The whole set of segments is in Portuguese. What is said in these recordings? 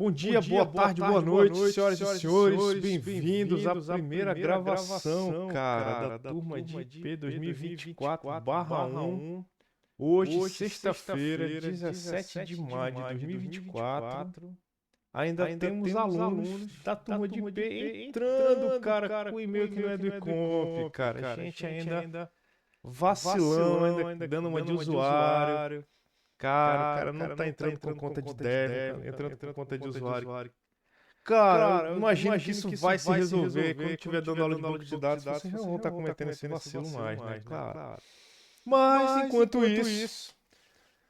Bom dia, boa tarde, boa noite, senhoras e senhores. Bem-vindos à primeira gravação, cara, da turma de IP 2024/1. Hoje, sexta-feira, 17 de maio de 2024. Ainda temos alunos da turma de IP entrando, cara, com o e-mail que não é do Ecomp, cara. A gente ainda vacilando, ainda dando uma de usuário. Cara, o cara não tá entrando com conta de dev, tá entrando com conta de usuário. Cara, eu imagino que isso vai se resolver quando tiver dando aula de banco de dados, vocês não vão estar cometendo esse vacilo mais, né? Claro. Mas, enquanto isso,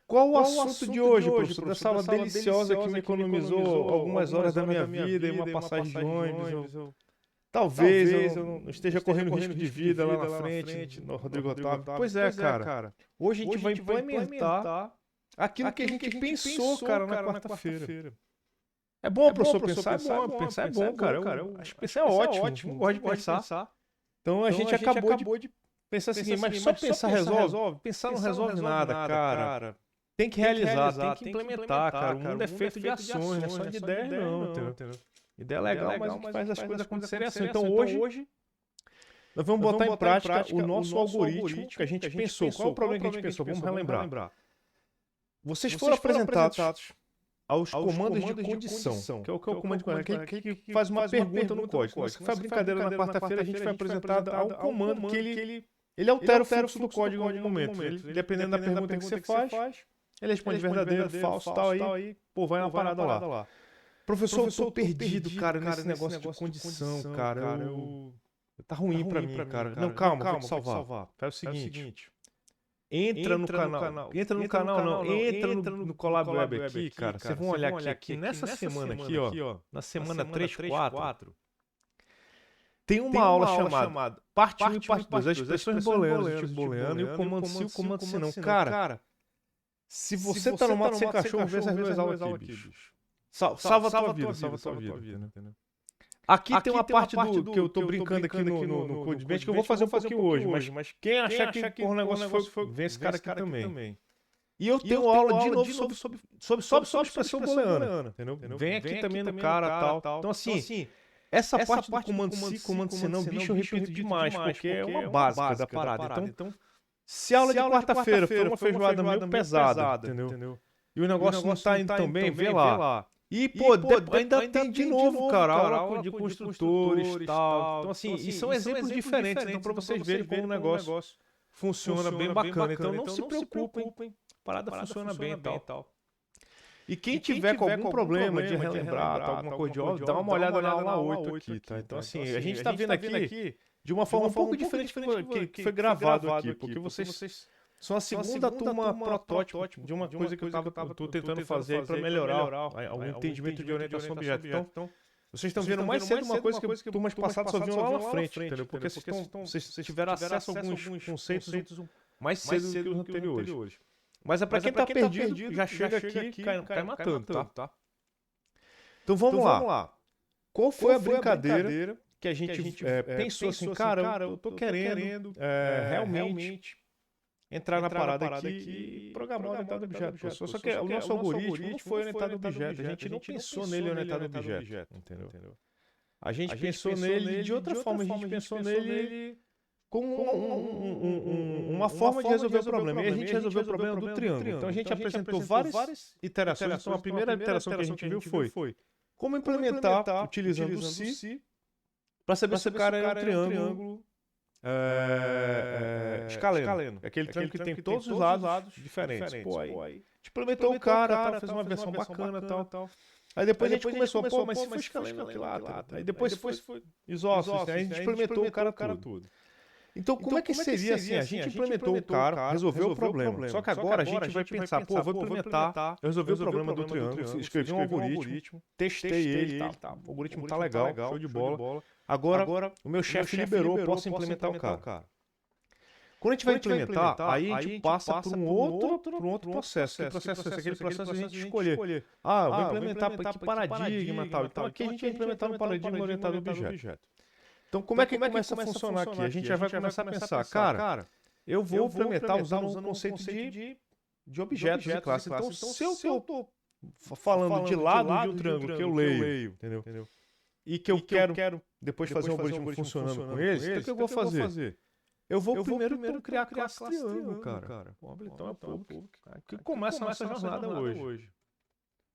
qual o assunto de hoje, professor? Dessa aula deliciosa que me economizou algumas horas da minha vida e uma passagem de ônibus. Talvez eu não esteja correndo risco de vida lá na frente, no Rodrigo Otávio. Pois é, cara. Hoje a gente vai implementar aquilo que a gente pensou, cara, na quarta-feira. É bom, professor, pensar é bom, cara. Eu acho que pensar é ótimo. Eu gosto de pensar. Então a gente acabou de pensar assim, mas só pensar resolve? Pensar não resolve nada, cara. Tem que realizar, tem que implementar, cara. O mundo é feito de ações, não é só de ideias, não, entendeu? Ideia legal, mas o que faz as coisas acontecerem é ação. Então hoje nós vamos botar em prática o nosso algoritmo que a gente pensou. Qual é o problema que a gente pensou? Vamos relembrar. Vocês foram apresentados aos comandos de condição, que é o comando de condição, que faz uma pergunta no código. Essa foi a brincadeira na quarta-feira, a gente foi apresentado a um comando que ele altera o fluxo do código em algum momento. Ele, dependendo da pergunta que você faz, ele responde verdadeiro, falso, tal, aí, pô, vai na parada lá. Professor, eu tô perdido, cara, nesse negócio de condição, cara. Tá ruim pra mim, cara. Não, calma, vou te salvar. Faz o seguinte. Entra no Colab Web aqui, cara. Vocês vão olhar aqui nessa semana aqui, ó. Na semana 3, 4. Tem uma aula chamada Parte 1 e Parte 2. As expressões booleanas, tipo booleano, e o comando se e o comando se não. Cara, se você tá no mato sem cachorro, vê essas duas aulas aqui, bicho. Salva a tua vida, entendeu? Aqui tem uma parte do que eu tô brincando aqui no CodeBench que eu vou fazer um pouquinho hoje, mas quem achar que o negócio foi, vem esse cara aqui também. E eu tenho aula de novo sobre expressão booleana, entendeu? Vem aqui também no cara e tal. Então assim, essa parte do comando se não, bicho, eu repito demais, porque é uma básica da parada. Então, se a aula de quarta-feira foi uma feijoada meio pesada, entendeu? E o negócio não tá indo tão bem, vê lá. E, pô, ainda tem de novo, cara, aula de construtores e tal. Então, assim, e são exemplos diferentes, então, para vocês verem como o negócio funciona bem bacana. Então, não se preocupem, a parada funciona bem e tal. E quem tiver com algum problema de relembrar, alguma coisa de aula, dá uma olhada na aula 8 aqui, tá? Então, assim, a gente tá vendo aqui de uma forma um pouco diferente que foi gravado aqui, porque vocês são a segunda turma protótipo de uma coisa que eu tô tentando fazer aí para melhorar o entendimento de orientação a objeto. Então, vocês estão vendo mais cedo uma coisa que turmas passadas só viam lá na frente, entendeu? Porque vocês tiveram acesso a alguns conceitos mais cedo do que os anteriores. Mas é para quem tá perdido, já chega aqui e cai matando, tá? Então vamos lá. Qual foi a brincadeira que a gente pensou assim, cara, eu tô querendo realmente entrar na parada aqui e programar orientado a objeto. Só que o nosso algoritmo não foi orientado a objeto. A gente não pensou nele orientado a objeto, entendeu? A gente pensou nele de outra forma. A gente pensou nele como uma forma de resolver o problema. E a gente resolveu o problema do triângulo. Então a gente apresentou várias iterações. Então a primeira iteração que a gente viu foi como implementar utilizando o si para saber se o cara é um triângulo escaleno. É aquele triângulo que tem todos os lados diferentes. Pô, aí a gente implementou o cara, fez uma versão bacana e tal. Aí depois a gente começou, mas se for escaleno aqui lá. Aí depois foi isósceles, aí a gente implementou o cara tudo. Então como é que seria assim? A gente implementou o cara, resolveu o problema. Só que agora a gente vai pensar, pô, vou implementar, eu resolvi o problema do triângulo, escrevi um algoritmo, testei ele e tal. O algoritmo tá legal, show de bola. Agora o meu chefe liberou, eu posso implementar o cara. Quando a gente vai implementar, aí a gente passa por um outro processo. Que processo é esse? Aquele processo a gente escolher. Eu vou implementar para que paradigma e tal. Então aqui a gente vai implementar no paradigma orientado a objeto. Então como é que começa a funcionar aqui? A gente já vai começar a pensar, cara, eu vou implementar usando um conceito de objetos e classes. Então se eu estou falando de lado de um triângulo que eu leio, entendeu? E que eu quero depois fazer um algoritmo funcionando com eles, então o que eu vou fazer? Eu vou primeiro criar a classe triângulo, cara. Então é público que começa a nossa jornada hoje.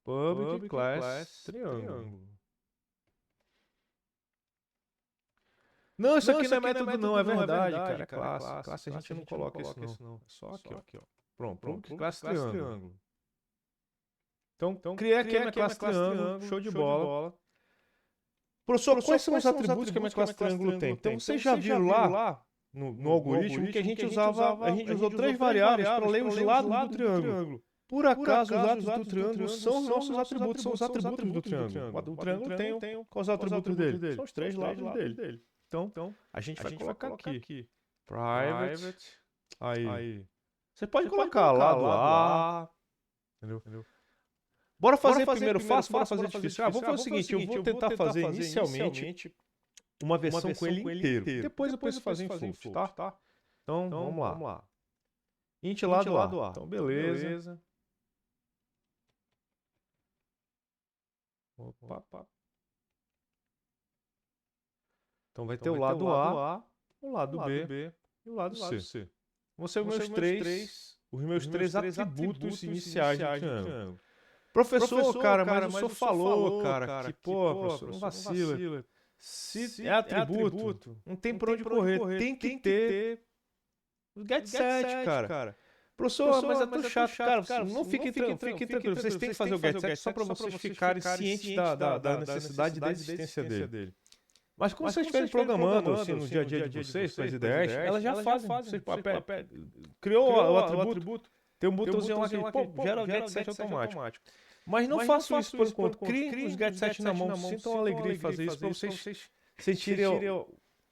Public class triângulo. Não, isso aqui não é método não, é verdade, cara. É classe. Classe a gente não coloca isso não. É só aqui, ó. Pronto, public class triângulo. Então, criei aqui a minha classe triângulo, show de bola. Professor, quais são os atributos que a minha classe triângulo tem? Então, vocês já viram lá no algoritmo que a gente usou 3 variáveis para ler os lados do triângulo. Por acaso, os lados do triângulo são os nossos atributos, são os atributos do triângulo. O triângulo tem quais os atributos dele? São os 3 lados dele. Então, a gente vai colocar aqui. Private. Aí. Você pode colocar lado A. Entendeu? Bora fazer primeiro fácil, bora fazer difícil. Vamos fazer o seguinte, eu vou tentar fazer inicialmente uma versão com ele inteiro. Depois eu preciso fazer em full, tá? Então, vamos lá. Int lado A. Então, beleza. Opa. Então vai ter o lado A, o lado B e o lado C. Vão ser os meus três atributos iniciais do triângulo. Professor, cara, mas o senhor falou, cara, que, professor, não vacila. Se é atributo, não tem pra onde correr. Tem que ter o get set, cara. Professor, mas é tão chato, cara. Não fiquem tranquilos. Vocês têm que fazer o get set só pra vocês ficarem cientes da necessidade da existência dele. Mas como vocês estiverem programando assim, no dia a dia de vocês, com as ideias, elas já fazem. Vocês criou o atributo, tem um botãozinho lá que gera o get set automático. Mas não façam isso por enquanto. Criem os get set na mão. Sintam a alegria de fazer isso para vocês sentirem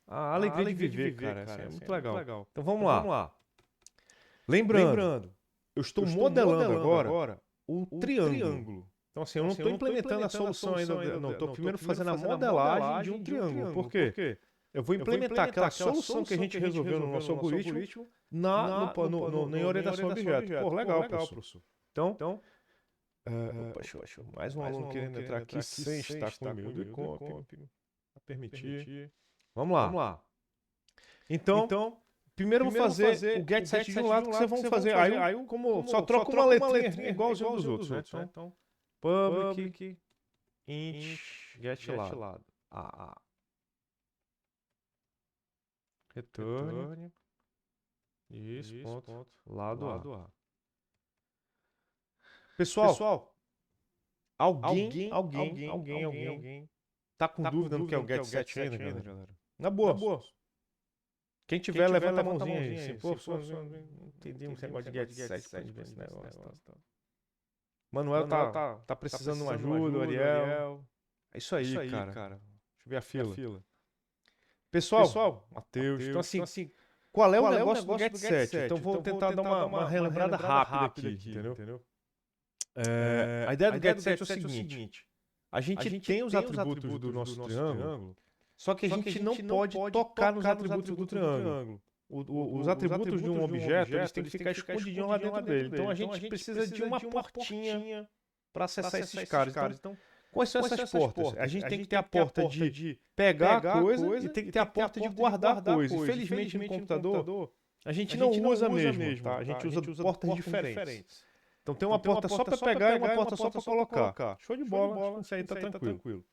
a alegria de viver, cara. É muito legal. Então vamos lá. Lembrando, eu estou modelando agora o triângulo. Então assim, eu não estou implementando a solução ainda. Não, estou primeiro fazendo a modelagem de um triângulo. Por quê? Eu vou implementar aquela solução que a gente resolveu no nosso algoritmo em orientação a objeto. Pô, legal, professor. Então, deixa eu mais um aluno querendo entrar aqui sem estar com o e-mail do Ecomp. Para permitir. Vamos lá. Então, primeiro eu vou fazer o get set de um lado que vocês vão fazer. Aí como só troca uma letrinha igualzinho dos outros, né? Então, public int get lado. Return. Isso, ponto. Lado A. Pessoal, alguém tá com dúvida no que é o get set ainda, galera? Na boa. Quem tiver, levanta a mãozinha aí. Assim, pô, não entendi um negócio de get set nesse negócio. Manuel tá precisando de uma ajuda, Ariel. É isso aí, cara. Deixa eu ver a fila. Pessoal, Matheus, então assim, qual é o negócio do get set? Então vou tentar dar uma relembrada rápida aqui, entendeu? A ideia do get set é o seguinte: a gente tem os atributos do nosso triângulo, só que a gente não pode tocar nos atributos do triângulo. Os atributos de um objeto, eles têm que ficar escondidinhos lá dentro dele. Então a gente precisa de uma portinha para acessar esses caras. Então, quais são essas portas? A gente tem que ter a porta de pegar a coisa e tem que ter a porta de guardar a coisa. Infelizmente, no computador, a gente não usa mesmo, tá? A gente usa portas diferentes. Então tem uma porta só para pegar e uma porta só para colocar. Show de bola, isso aí tá tranquilo.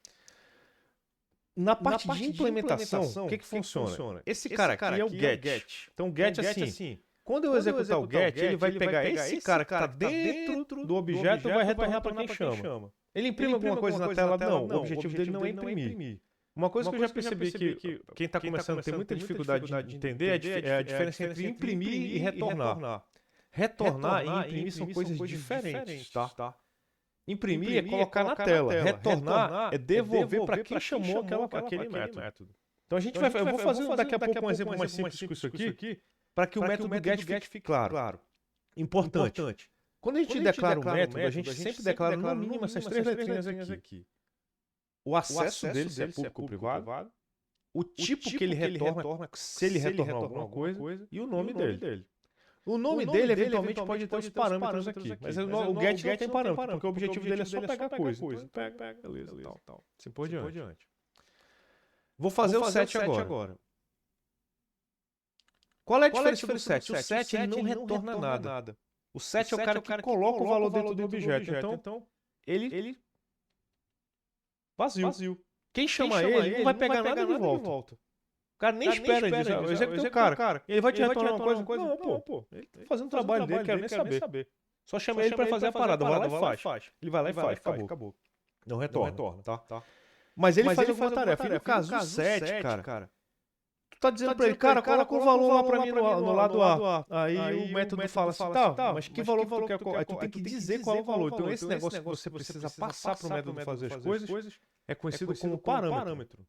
Na parte de implementação, o que funciona? Esse cara aqui é o get. Então o get assim, quando eu executar o get, ele vai pegar esse cara que está dentro do objeto e vai retornar para quem chama. Ele imprime alguma coisa na tela? Não, o objetivo dele não é imprimir. Uma coisa que eu já percebi que quem está começando tem muita dificuldade de entender é a diferença entre imprimir e retornar. Retornar e imprimir são coisas diferentes, tá? Imprimir é colocar na tela. Retornar é devolver para quem chamou aquele método. Então eu vou fazer daqui a pouco um exemplo mais simples com isso aqui, para que o método get fique claro. Importante. Quando a gente declara um método, a gente sempre declara no mínimo essas 3 letrinhas aqui. O acesso dele, se é público ou privado, o tipo que ele retorna, se ele retornar alguma coisa, e o nome dele. O nome dele, eventualmente, pode ter os parâmetros aqui. Mas o get não tem parâmetro, porque o objetivo dele é só pegar coisa. Pega, beleza, tal. Assim por diante. Vou fazer o set agora. Qual é a diferença do set? O set ele não retorna nada. O set é o cara que coloca o valor dentro do objeto. Então, ele vazio. Quem chama ele não vai pegar nada de volta. O cara nem espera disso. Eu executei o cara. Ele vai te retornar uma coisa. Não, pô. Ele tá fazendo o trabalho dele, quero nem saber. Só chama ele pra fazer a parada. Vai lá e faz. Ele vai lá e faz. Acabou. Não retorna, tá? Mas ele faz alguma tarefa. E no caso do set, cara, tu tá dizendo pra ele, cara, coloca o valor lá pra mim no lado A. Aí o método fala assim, tá, mas que valor tu quer? Aí tu tem que dizer qual é o valor. Então esse negócio que você precisa passar pro método fazer as coisas é conhecido como parâmetro.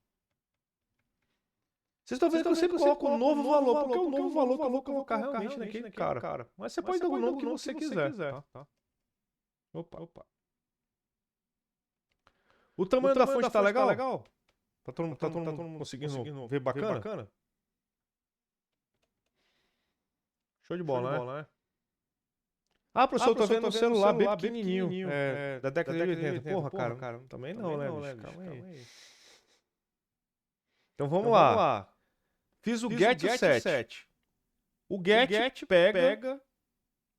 Vocês estão vendo que eu sempre coloco um novo valor, porque é o novo valor que eu vou colocar realmente naquele cara. Mas você pode dar o nome que você quiser. Tá? Opa. O tamanho da fonte tá legal? Tá todo mundo conseguindo ver bacana? Show de bola, né? Ah, professor, eu tô vendo um celular bem pequenininho. Da década de 80. Porra, cara, também não, né, bicho? Calma aí. Então vamos lá. Fiz o get set. O get pega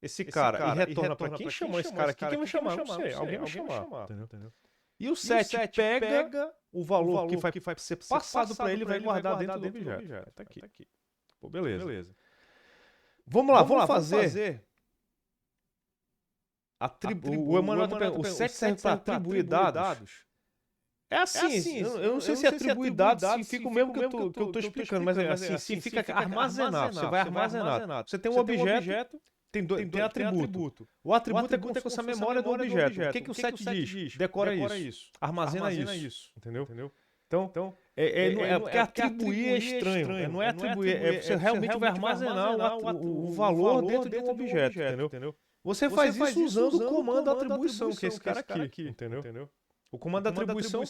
esse cara e retorna pra quem chamou esse cara aqui. Quem vai chamar? Não sei. Alguém vai chamar. Entendeu? E o set pega o valor que vai ser passado pra ele e vai guardar dentro do objeto. Tá aqui. Pô, beleza. Vamos lá, vamos fazer. O Emanuel tá perguntando, o set serve para atribuir dados? É assim, eu não sei se atribuir dados significa o mesmo que eu tô explicando, mas é assim, significa armazenar, você vai armazenar. Você tem um objeto, tem atributo. O atributo é como se fosse a memória do objeto. O que o set diz? Decora isso. Armazena isso. Entendeu? Então, porque atribuir é estranho. Não é atribuir, você realmente vai armazenar o valor dentro de um objeto, entendeu? Você faz isso usando o comando atribuição, que é esse cara aqui, entendeu? O comando atribuição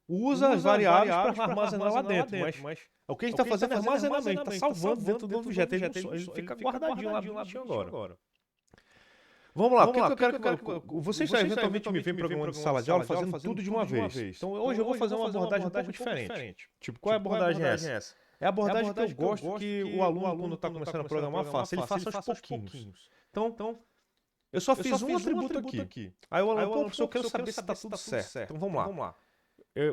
usa as variáveis para armazenar lá dentro, mas o que a gente está fazendo é armazenamento, está salvando dentro do objeto, ele fica guardadinho lá agora. Vamos lá, o que eu quero que vocês eventualmente me veem programando de sala de aula fazendo tudo de uma vez. Então hoje eu vou fazer uma abordagem um pouco diferente. Tipo, qual é a abordagem essa? É a abordagem que eu gosto que o aluno, quando está começando a programar, faça. Ele faça aos pouquinhos. Então, eu só fiz um atributo aqui. Aí o aluno, professor, eu quero saber se está tudo certo. Então vamos lá.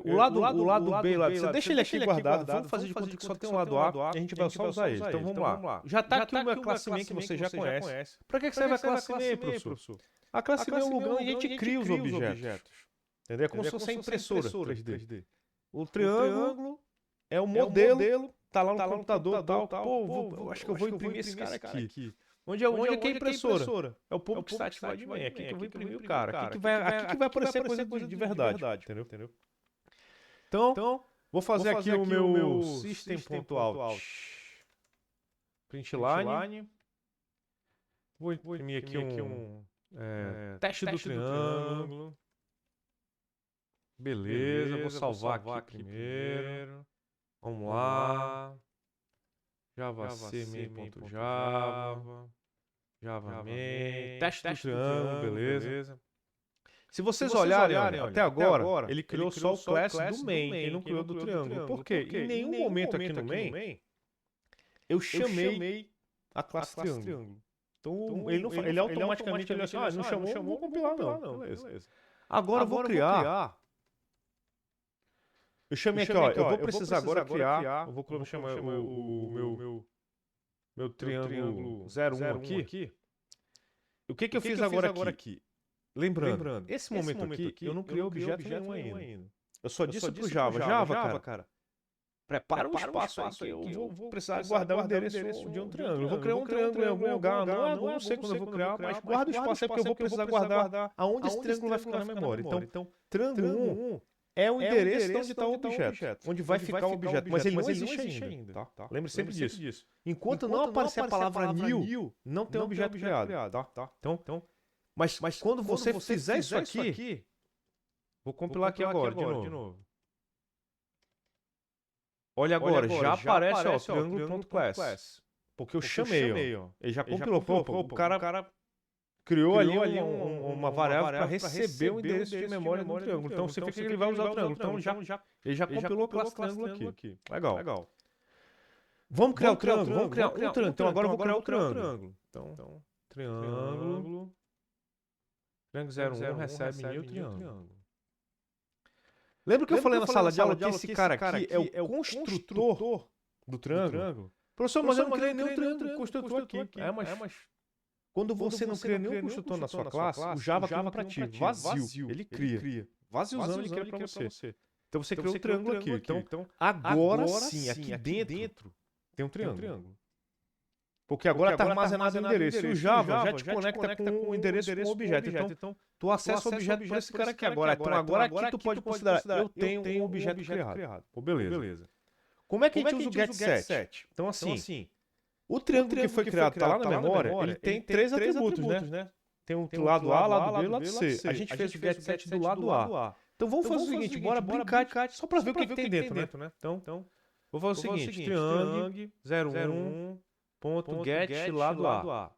O lado B, você deixa ele aqui guardado, vamos fazer de conta que só tem um lado A e a gente vai só usar ele. Então vamos lá. Já está aqui uma classe main que você já conhece. Para que serve a classe main, professor? A classe main é um lugar onde a gente cria os objetos. Entendeu? É como se fosse a impressora 3D. O triângulo é o modelo, está lá no computador, tal. Pô, acho que eu vou imprimir esse cara aqui. Onde é que é a impressora? É o ponto que está ativo de manhã. Aqui que eu vou imprimir o cara. Aqui que vai aparecer coisa de verdade. Entendeu? Então, vou fazer aqui o meu system.out. Printline. Vou imprimir aqui um teste do triângulo. Beleza, vou salvar aqui primeiro. Vamos lá. JavaC main.java. Java main. Teste do triângulo, beleza. Se vocês olharem até agora, ele criou só o class do main, ele não criou do triângulo. Por quê? Em nenhum momento aqui no main, eu chamei a classe triângulo. Então, ele automaticamente olhou assim, não chamou, não vou compilar não. Beleza. Agora eu vou criar. Eu chamei aqui, eu vou precisar agora criar, eu vou chamar o meu triângulo 01 aqui. O que eu fiz agora aqui? Lembrando, esse momento aqui, eu não criei objeto nenhum ainda. Eu só disse pro Java, cara, prepara um espaço aqui, eu vou precisar guardar o endereço de um triângulo. Eu vou criar um triângulo em algum lugar, não sei quando eu vou criar, mas guarda o espaço aí, porque eu vou precisar guardar aonde esse triângulo vai ficar na memória. Então, triângulo 1 é o endereço onde está o objeto, onde vai ficar o objeto, mas ele não existe ainda. Tá? Lembre sempre disso. Enquanto não aparecer a palavra new, não tem objeto criado. Tá? Então, mas quando você fizer isso aqui, vou compilar aqui agora, de novo. Olha agora, já aparece o triângulo.class. Porque eu chamei, ó. Ele já compilou. O cara criou ali uma variável para receber o endereço de memória do triângulo. Então, significa que ele vai usar o triângulo. Então, ele já compilou a classe triângulo aqui. Legal. Vamos criar o triângulo? Vamos criar um triângulo. Então, agora eu vou criar o triângulo. Então, triângulo. Triângulo 01 recebe meu triângulo. Lembra que eu falei na sala de aula que esse cara aqui é o construtor do triângulo? Professor, mas eu não criei nenhum triângulo construtor aqui. Mas quando você não cria nenhum construtor na sua classe, o Java cria para ti, vazio. Ele cria. Vaziozão ele cria para você. Então você criou um triângulo aqui. Então agora sim, aqui dentro tem um triângulo. Porque agora está armazenado o endereço. E o Java já te conecta com o endereço com o objeto. Então, tu acessa o objeto por esse cara aqui agora. Então, agora aqui tu pode considerar, eu tenho um objeto criado. Pô, beleza. Como é que a gente usa o getSet? Então, assim, o triângulo que foi criado está lá na memória, ele tem três atributos, né? Tem um lado A, lado B e lado C. A gente fez o getSet do lado A. Então, vamos fazer o seguinte, bora brincar só para ver o que tem dentro, né? Então, vou fazer o seguinte, triângulo 01.get lado A.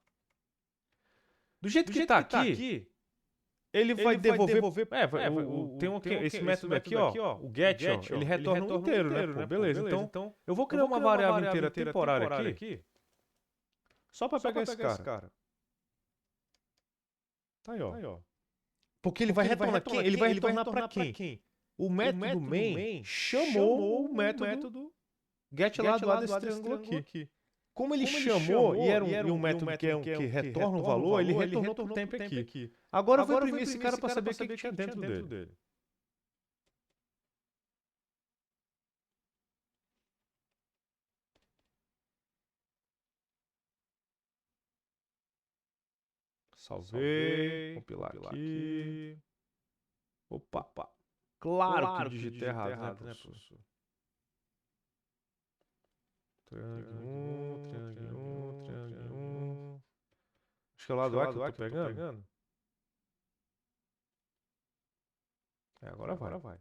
Do jeito que está aqui, ele vai devolver. Tem esse método aqui, ó, o get, ele retorna um inteiro, né? Beleza. Então, eu vou criar uma variável inteira temporária aqui, só para pegar esse cara. Tá aí, ó. Porque ele vai retornar quem? Ele vai retornar para quem? O método main chamou o método get lado A desse triângulo aqui. Como ele chamou e era um método que retorna um valor, ele retornou por tempo aqui. Agora eu vou imprimir esse cara para saber o que tinha dentro dele. Salvei, compilar aqui. Opa. Claro que eu digitei errado, né, professor? Triângulo 1. Acho que é o lado A que eu tô pegando. Agora vai.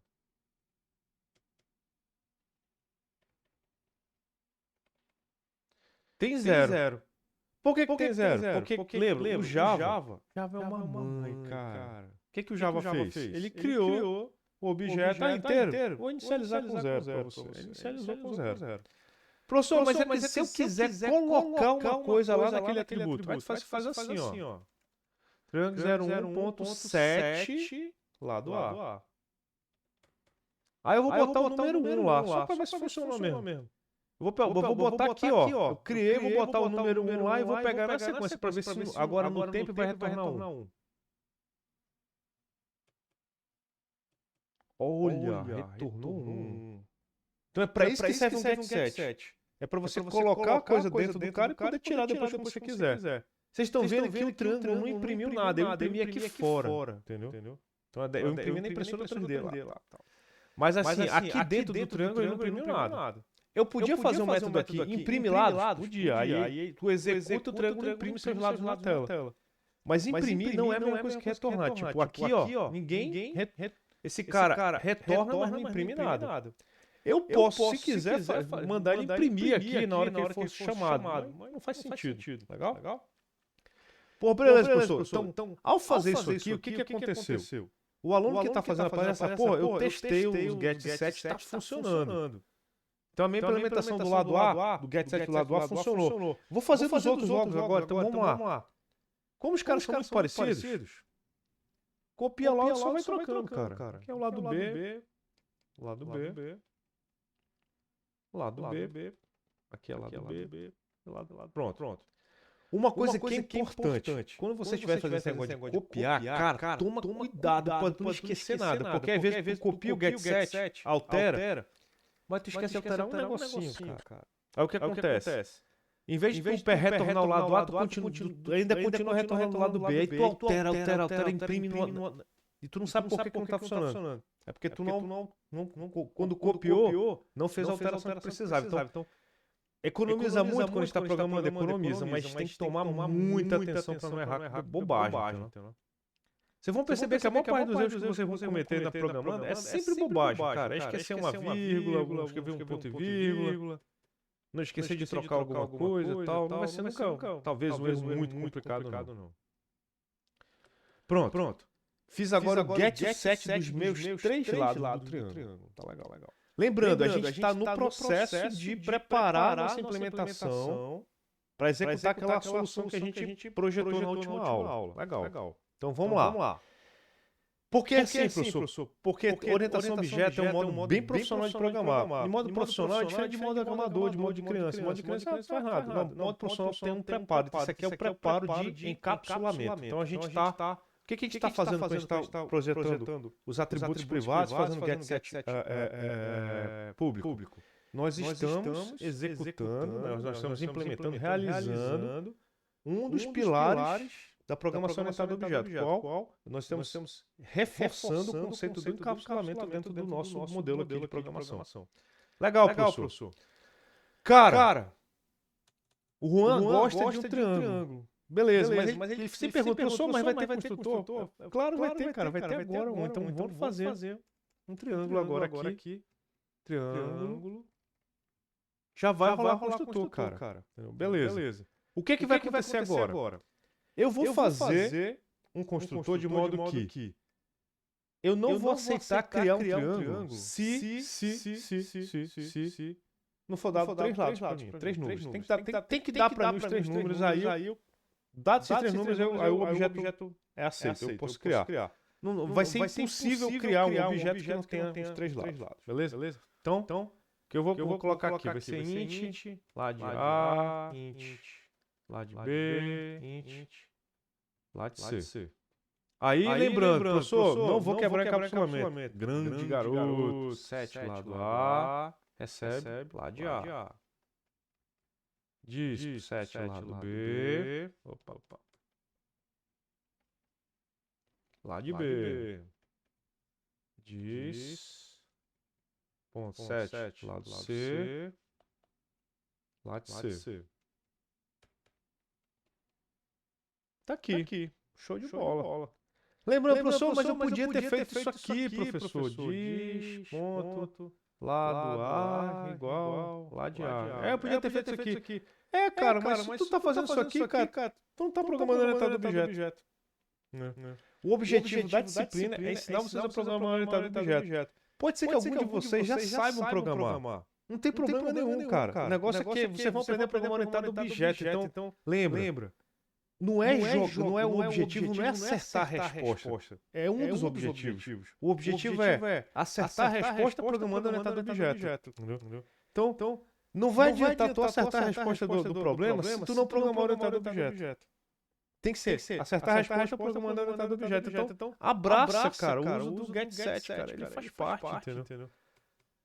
Tem zero. Por que tem zero? Porque lembra, o Java é uma mãe, cara. O que o Java fez? Ele criou o objeto inteiro. Vou inicializar com zero para você. Ele inicializou com zero. Professor, mas se eu quiser colocar uma coisa lá naquele atributo, vai fazer assim, ó. Triângulo 01.7 lado A. Aí eu vou botar o número 1 lá, só para ver se funcionou mesmo. Eu vou botar aqui, ó. Eu criei, vou botar o número 1 lá e vou pegar na sequência para ver se agora no tempo vai retornar 1. Olha, retornou 1. Então é para isso que serve um getSet. É para você colocar a coisa dentro do cara e poder tirar depois que você quiser. Vocês estão vendo que o triângulo não imprimiu nada, eu imprimi aqui fora, entendeu? Então eu imprimi na impressora 3D lá. Mas assim, aqui dentro do triângulo ele não imprimiu nada. Eu podia fazer um método aqui, imprime lados, podia. Aí tu executa o triângulo e imprime seus lados na tela. Mas imprimir não é a mesma coisa que retornar. Tipo, aqui, ó, ninguém... Esse cara retorna, mas não imprime nada. Eu posso, se quiser, mandar ele imprimir aqui na hora que ele for chamado. Mas não faz sentido. Legal? Pô, beleza, professor. Então, ao fazer isso aqui, o que aconteceu? O aluno que está fazendo a palestra, eu testei os getSet, está funcionando. Então a minha implementação do lado A, do getSet do lado A, funcionou. Vou fazer dos outros jogos agora, então vamos lá. Como os caras são muito parecidos, copia lá e só vai trocando, cara. Aqui é o lado B, lado B. Lado B. Aqui é lado B. Lado. Pronto. Uma coisa que é importante. Quando você estiver fazendo esse negócio de copiar, cara, toma cuidado para não esquecer nada. Porque às vezes tu copia o getSet, altera, mas tu esquece de alterar um negocinho, cara. Aí o que acontece? Em vez de tu retornar o lado A, tu ainda continua retornando o lado B. Aí tu altera, imprime e tu não sabe por que não tá funcionando. É porque tu não quando copiou, não fez a alteração que precisava. Então, economiza muito quando a gente está programando, economiza, mas tem que tomar muita atenção para não errar com bobagem. Entendeu? Vocês vão perceber que a maior parte dos erros que vocês vão cometer na programando é sempre bobagem, cara. É esquecer uma vírgula, escrever um ponto e vírgula. Não esquecer de trocar alguma coisa e tal. Não vai ser nunca, talvez um erro muito complicado, não. Pronto. Fiz agora o get set dos meus 3 lados do triângulo. Tá legal. Lembrando, a gente está no processo de preparar nossa implementação para executar aquela solução que a gente projetou na última aula. Legal. Então vamos lá. Por que assim, professor? Porque orientação a objeto é um modo bem profissional de programar. Em modo profissional é diferente de modo amador, de modo de criança. Em modo de criança não faz nada. No modo profissional tem um preparo. Isso aqui é o preparo de encapsulamento. Então a gente está... O que a gente está fazendo quando a gente está projetando os atributos privados, fazendo get set público? Nós estamos executando, nós estamos implementando, realizando um dos pilares da programação orientada a objeto, qual nós estamos reforçando o conceito do encapsulamento dentro do nosso modelo aqui de programação. Legal, professor. Cara, o Juan gosta de um triângulo. Beleza, mas ele sempre pergunta, professor, mas vai ter construtor? Claro, vai ter, cara. Vai ter agora. Então vamos fazer um triângulo agora aqui. Triângulo. Já vai rolar construtor, cara. Beleza. O que vai acontecer agora? Eu vou fazer um construtor de modo que eu não vou aceitar criar um triângulo se não for dado 3 lados para mim, 3 números. Tem que dar para mim os 3 números aí. Dados esses 3 números, aí o objeto é aceito, eu posso criar. Não, vai ser impossível criar um objeto que não tenha os 3 lados. Beleza? Então, o que eu vou colocar aqui vai ser int, lá de A, int, lá de B, int, lá de C. Aí lembrando, professor, não vou quebrar encapsulamento. Grande garoto, 7 lá do A, recebe lá de A. Diz 7 lá do B. Opa. Lá de B. Diz. Ponto 7 lá do C. Lá de C. Tá aqui. Show de bola. Lembrando, professor, mas eu podia ter feito isso aqui, professor. Diz. Ponto. Lá do A igual lá de A. Eu podia ter feito isso aqui. Cara, mas se tu tá fazendo isso aqui, cara, tu não tá programando orientado a objeto. O objetivo da disciplina é ensinar vocês a programar orientado a objeto. Pode ser que algum de vocês já saibam programar. Não tem problema nenhum, cara. O negócio é que vocês vão aprender a programar orientado a objeto. Então, lembra. O objetivo não é acertar a resposta. É um dos objetivos. O objetivo é acertar a resposta programando orientado a objeto. Então, não vai adiantar tu acertar a resposta do problema se tu não programar orientado a objeto. Tem que ser acertar a resposta programando orientado a objeto. Então, abraça, cara, o uso do get set, cara. Ele faz parte, entendeu?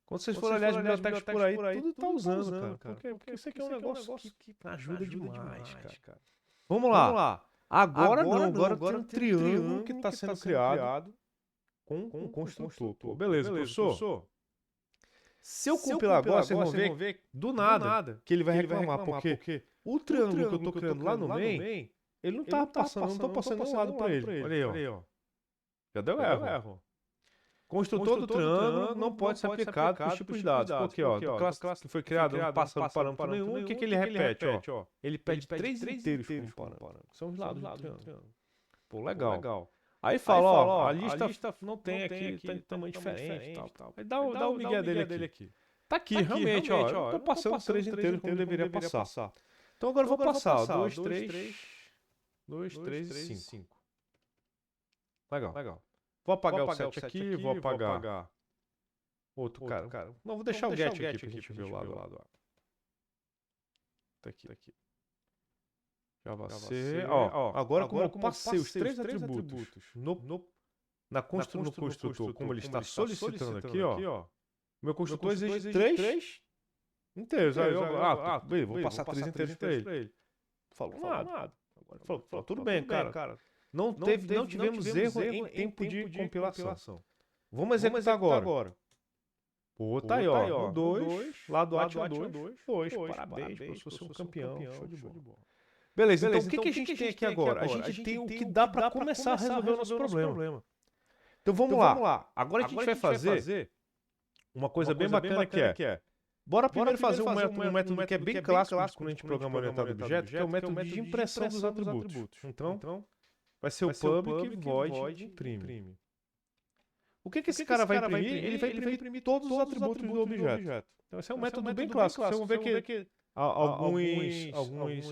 Quando vocês forem olhar as bibliotecas por aí, tudo tá usando, cara. Porque isso aqui é um negócio que ajuda demais, cara. Vamos lá. Agora tem um triângulo que está sendo criado com um construtor. Beleza, professor? Se eu compilar agora, vocês vão ver do nada que ele vai reclamar. Porque o triângulo que eu estou criando lá no main, ele não está passando, não estou passando nenhum lado para ele. Olha aí, ó. Já deu erro. Construtor do triângulo não pode ser aplicado para os tipos de dados. Porque, a classe que foi criada não passa parâmetro nenhum. O que ele repete? Ele pede 3 inteiros como parâmetro. São os lados do triângulo. Pô, legal. Aí fala, a lista não tem aqui, tem tamanho diferente. Aí dá o migué dele aqui. Tá aqui, realmente, ó. Eu tô passando 3 inteiros como deveria passar. Então agora eu vou passar 2, 3 e 5. Legal. Vou apagar o 7 aqui, vou apagar outro cara. Não, vou deixar o get aqui pra gente ver o lado. Tá aqui. Já vai ser. Agora como eu passei os 3 atributos no construtor, como ele está solicitando aqui, ó. Meu construtor exige 3 inteiros. Aí eu vou passar 3 inteiros pra ele. Falou nada. Agora falou, tudo bem, cara. Não tivemos erro em tempo de compilação. Vamos executar agora. Pô, tá aí, ó. No 2, lado A tinha 2. Parabéns, professor, você é um campeão. Show de bola. Beleza, então o que a gente tem aqui agora? A gente tem o que dá para começar a resolver o nosso problema. Então vamos lá. Agora a gente vai fazer uma coisa bem bacana que é Bora primeiro fazer um método que é bem clássico quando a gente programa orientado a objeto, que é o método de impressão dos atributos. Então, vai ser o public void imprime. O que esse cara vai imprimir? Ele vai imprimir todos os atributos do objeto. Então, esse é um método bem clássico. Vocês vão ver que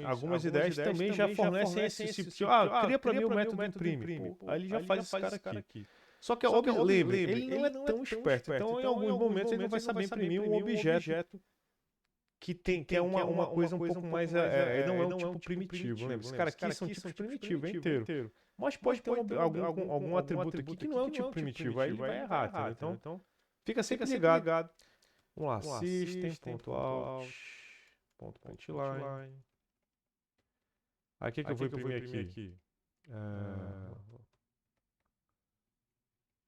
algumas ideias também já fornecem esse tipo de... cria para mim o método imprime. Aí ele já faz esse cara aqui. Só que lembre, ele não é tão esperto. Então, em alguns momentos, ele não vai saber imprimir um objeto que é uma coisa um pouco mais... não é um tipo primitivo. Lembra? Esse cara aqui são tipos primitivos, é inteiro. Mas pode ter algum atributo aqui que não é um tipo primitivo. Aí ele vai errar. Então, fica sempre ligado. Vamos lá. System.out, .println. Aí o que eu vou imprimir aqui?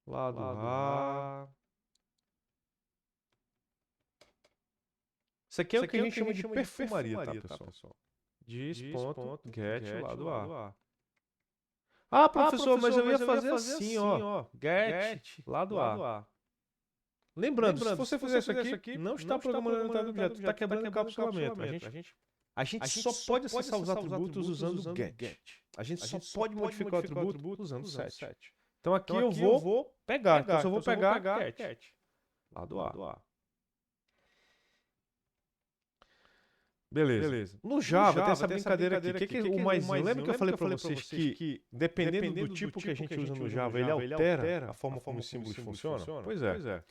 Lado A. Isso aqui é o que a gente chama de perfumaria, tá, pessoal? Dis.get lado A. Professor, mas eu ia fazer assim, ó. Get lado A. Lembrando, se você fizer isso aqui, não está programando orientado a objeto, está quebrando o encapsulamento. A gente só pode acessar os atributos usando get. A gente só pode modificar o atributo usando set. Então aqui eu vou pegar. Então eu vou pegar get. Lado A. Beleza. No Java tem essa brincadeira aqui. Que o maisinho? Lembra que eu falei para vocês que dependendo do tipo que a gente usa no Java, ele altera a forma como os símbolos funcionam? Pois é.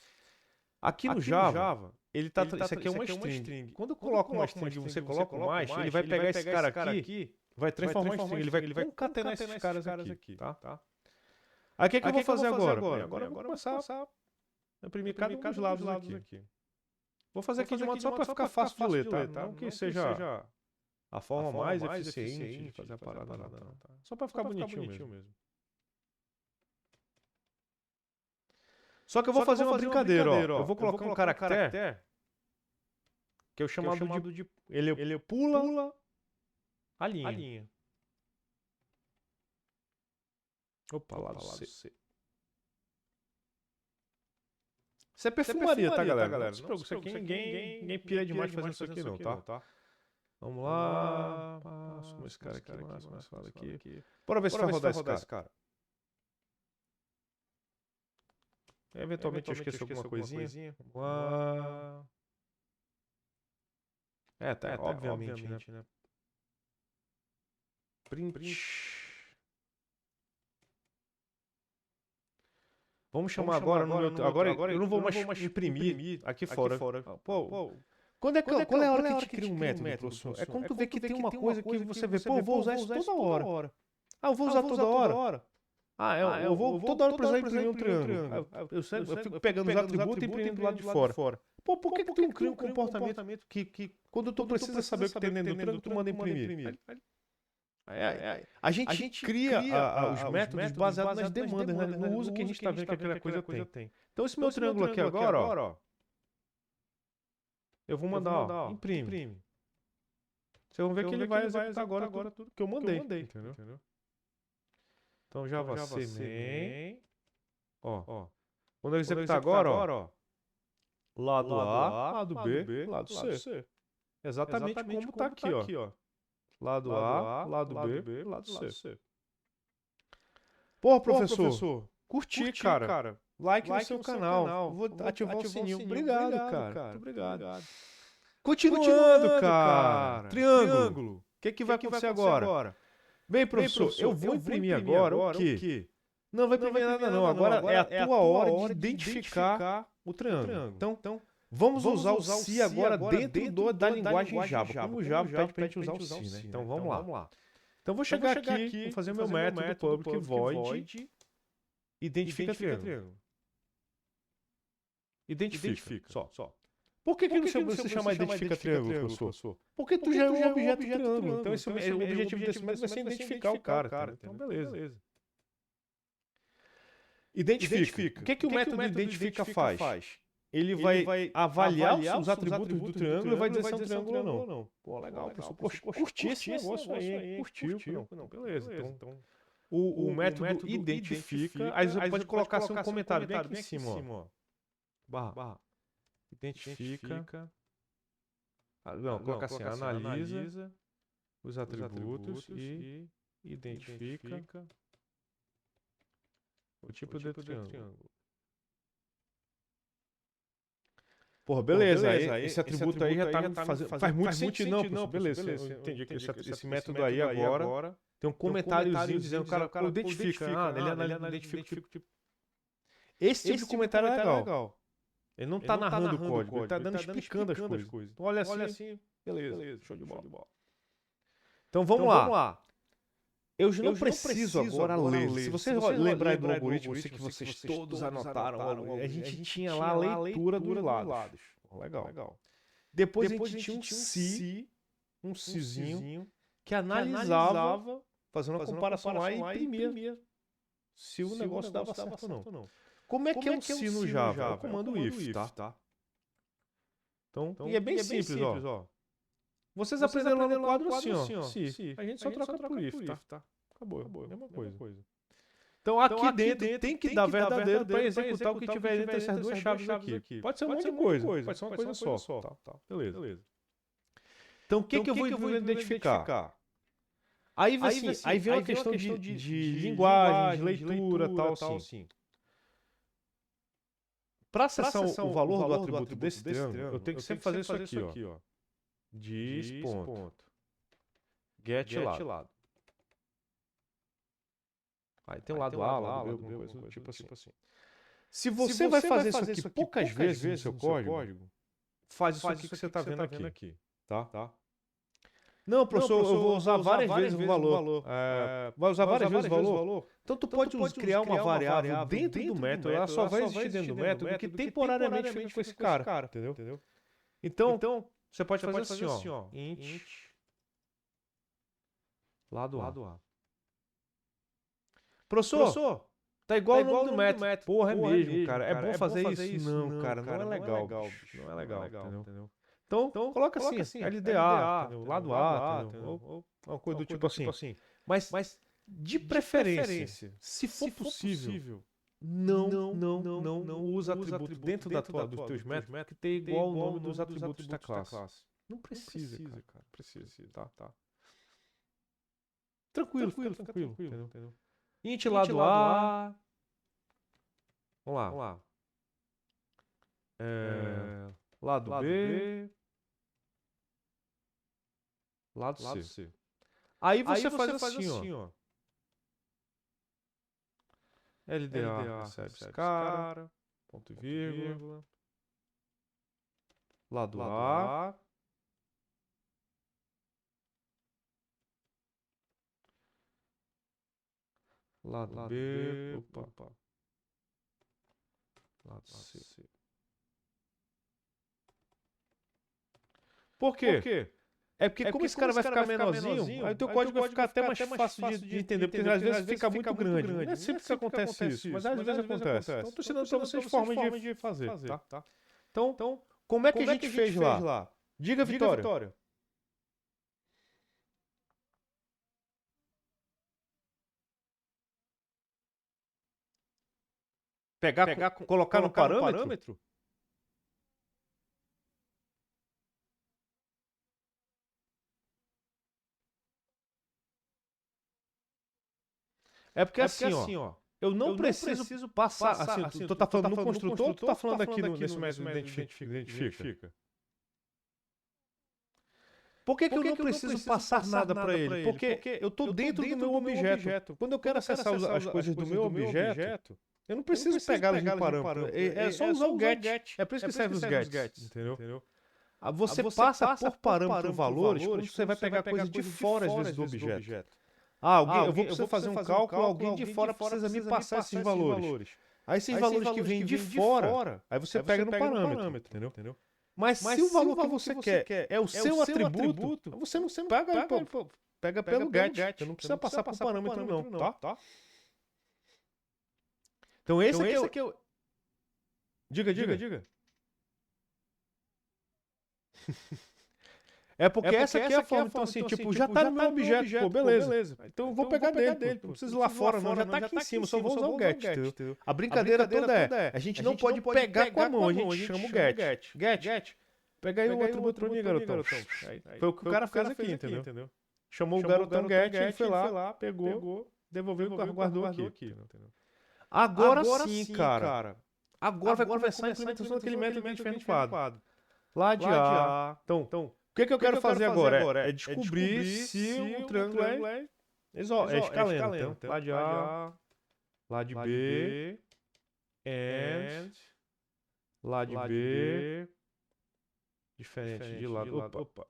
Aqui no Java, isso aqui é uma string. Quando eu coloco uma string e você coloca mais, ele vai pegar esse cara aqui, vai transformar em string, ele vai concatenar esses caras aqui, tá? Aí o que eu vou fazer agora? Agora eu vou começar a imprimir cada um dos lados aqui. Vou fazer aqui de modo só para ficar fácil de ler, tá? Não que seja a forma mais eficiente de fazer a parada, não. Só para ficar bonitinho mesmo. Só que eu vou fazer uma brincadeira, ó. Eu vou colocar um caractere que é o chamado de... Ele pula a linha. Opa, lado C. Isso é perfumaria, tá, galera? Não se preocupe, isso aqui ninguém pira demais fazendo isso aqui não, tá? Vamos lá. Como esse cara aqui, mais falado aqui. Bora ver se vai rodar esse cara. Eventualmente eu esqueço alguma coisinha. Vamos lá. Obviamente, né? Print. Vamos chamar agora eu não vou mais imprimir aqui fora. Pô, qual é a hora que a gente cria um método, professor? É quando tu vê que tem uma coisa que você vê, pô, eu vou usar isso toda hora. Eu vou usar toda hora. Eu vou toda hora precisar imprimir um triângulo. Eu fico pegando os atributos e imprimindo do lado de fora. Pô, por que tu cria um comportamento que quando tu precisa saber o que tem dentro do triângulo, tu manda imprimir? A gente cria os métodos baseados nas demandas, né? No uso que a gente está vendo que aquela coisa tem. Então esse meu triângulo aqui agora, ó, eu vou mandar, imprime. Vocês vão ver que ele vai executar agora tudo que eu mandei, entendeu? Então Java C main, ó, quando eu executar agora, ó, lado A, lado B, lado C. Exatamente como tá aqui, ó. Lado A, lado B, lado C. Pô, professor, curti, cara. Like no seu canal. Vou ativar o sininho. Obrigado, cara. Muito obrigado. Continuando, cara. Triângulo. O que vai acontecer agora? Bem, professor, eu vou imprimir agora o quê? Não vai imprimir nada, não. Agora é a tua hora de identificar o triângulo. Então, vamos usar o se agora dentro da linguagem Java. Como o Java pede pra gente usar o se, né? Então vamos lá. Então vou chegar aqui, vou fazer o meu método public void identifica triângulo. Identifica. Só. Por que não se chama identifica triângulo, professor? Porque tu já é um objeto triângulo. Então o objetivo desse método vai ser identificar o cara. Então beleza. Identifica. O que o método identifica faz? Ele vai avaliar os atributos do triângulo e vai dizer se é um triângulo ou não. Pô, legal, pessoal. Poxa, curti esse negócio aí. Curtiu. Não, beleza. Então, o método identifica. Aí você pode colocar assim, um comentário bem aqui em cima, ó. Barra. Identifica Não, coloca assim, analisa os atributos e identifica o tipo de triângulo. Porra, beleza. Aí, esse atributo aí já tá fazendo. Faz muito sentido, não, beleza. Eu entendi que esse método aí agora tem um comentáriozinho dizendo que o cara identifica. Ele identifica o tipo. Esse tipo de comentário é legal. Ele não tá narrando o código, ele tá explicando as coisas. Então, olha assim, beleza, show de bola. Então, vamos lá. Eu não preciso agora ler. Se você lembrar do algoritmo, eu sei que vocês todos anotaram. A gente tinha lá a leitura dos lados. Legal. Depois a gente tinha um Czinho, que analisava, fazendo uma comparação lá e imprimia se o negócio dava certo ou não. Como é que é um Si no Java? É o comando if, tá? Então, e é bem simples, ó. Vocês aprenderam lá no quadro assim, ó. Si. A gente só troca por if, tá? Acabou. Mesma coisa. Então aqui dentro tem que dar verdadeiro para executar o que tiver entre essas duas chaves aqui. Pode ser um monte de coisa, pode ser uma coisa só. Tá? Beleza. Então o que eu vou identificar? Aí vem uma questão de linguagem, de leitura, tal, assim. Para acessar o valor do atributo desse triângulo, eu tenho que sempre fazer isso aqui, ó. Get lado. Aí tem o lado A, lado B, alguma coisa do tipo assim. Se você vai fazer isso aqui poucas vezes no seu código, faz isso aqui que você está vendo aqui. Tá? Não, professor, eu vou usar várias vezes o valor. Vai usar várias vezes o valor? Então, tu pode criar uma variável dentro do método, ela só vai existir dentro do método que temporariamente fica com esse cara, entendeu? Então, você pode fazer assim, ó. Int lado A. Professor, tá igual o nome do método. Porra, é mesmo, cara. É bom fazer isso? Não, cara, não é legal. Não é legal, entendeu? Então, coloca assim, LDA, lado A, ou uma coisa do tipo assim. Mas de preferência, se for possível, não usa atributo dentro dos teus métodos que tem igual o nome dos atributos da classe. Não precisa, cara. Tá? Tranquilo, entendeu? Int lado A. Vamos lá. Lado B. Lado C. Aí você faz assim, ó. LDA recebe esse cara. Ponto e vírgula. Lado A. Lado B. Opa. Lado C. Por quê? É porque como esse cara vai ficar menorzinho, aí o teu código vai ficar até mais fácil de entender, porque às vezes fica muito grande. Não é sempre que acontece isso, mas às vezes acontece. Então, estou ensinando para vocês formas de fazer, tá? Então, como é que a gente fez lá? Diga, Vitória. Colocar no parâmetro? É porque assim, ó, eu não preciso passar assim, tu tá falando no construtor ou tu tá falando aqui nesse método identifica? Por que eu não preciso passar nada para ele? Porque eu tô dentro do meu objeto. Quando eu quero acessar as coisas do meu objeto, eu não preciso pegá-las no parâmetro. É só usar o get. É por isso que serve os gets, entendeu? Você passa por parâmetro valores quando você vai pegar coisas de fora, às vezes, do objeto. Eu vou precisar fazer um cálculo, alguém de fora precisa me passar esses valores. Aí esses valores que vêm de fora, aí você pega no parâmetro, entendeu? Mas se o valor que você quer é o seu atributo, você não pega pelo get. Você não precisa passar por parâmetro não, tá? Então esse aqui é o... Diga. É porque essa aqui é a forma, então assim, tipo, já tá no meu objeto, pô, beleza. Então eu vou pegar dele, não preciso ir lá fora não, já tá aqui em cima, só vou usar o get, entendeu? A brincadeira toda é, a gente não pode pegar com a mão, a gente chama o get. Pega aí o atributo pra mim, garotão. Foi o que o cara fez aqui, entendeu? Chamou o garotão get, ele foi lá, pegou, devolveu e guardou aqui. Agora sim, cara. Agora vai começar a implementação daquele método que a gente fez no quadro. Ladear. Então, o que eu quero fazer agora? É descobrir se o triângulo é escaleno. Então, ladear, lade B, and, lade B, diferente de lado, opa.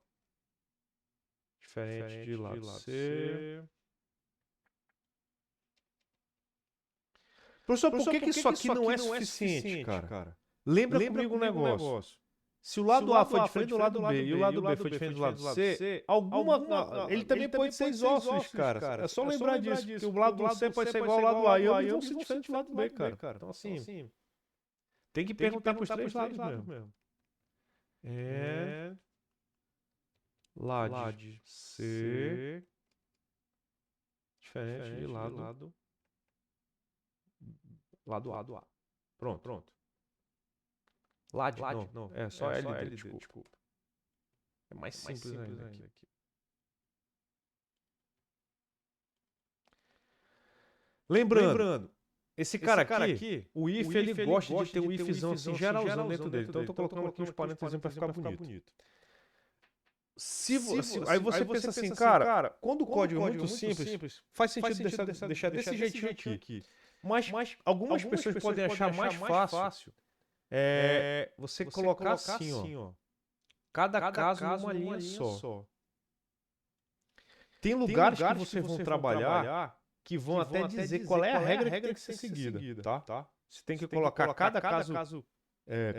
Diferente de lado C. Professor, por que isso aqui não é suficiente, cara? Lembra comigo um negócio. Se o lado A foi diferente do lado B e o lado B foi diferente do lado C, ele também pode ser isósceles, cara. É só lembrar disso, que o lado C pode ser igual ao lado A e ambos vão ser diferentes do lado B, cara. Então, assim, tem que perguntar pros três lados mesmo. Lade C, diferente de lado A. Pronto. Lade, não. É só LD, desculpa. É mais simples ainda aqui. Lembrando, esse cara aqui, o if, ele gosta de ter um ifzão assim, geralzão dentro dele. Então eu tô colocando aqui uns parênteses pra ficar bonito. Aí você pensa assim, cara, quando o código é muito simples, faz sentido deixar desse jeitinho aqui. Mas algumas pessoas podem achar mais fácil você colocar assim, ó. Cada caso numa linha só. Tem lugares que vocês vão trabalhar que vão até dizer qual é a regra que tem que ser seguida, tá? Você tem que colocar cada caso,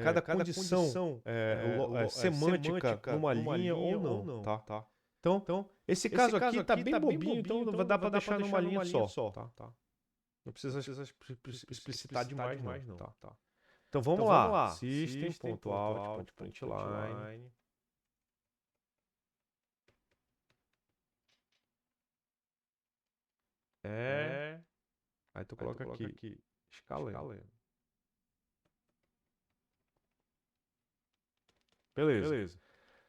cada condição semântica numa linha ou não, tá? Então, esse caso aqui tá bem bobinho, então dá pra deixar numa linha só, tá? Não precisa explicitar demais, não, tá? Então vamos lá. System.out.println. Aí tu coloca aqui, escalando. Beleza.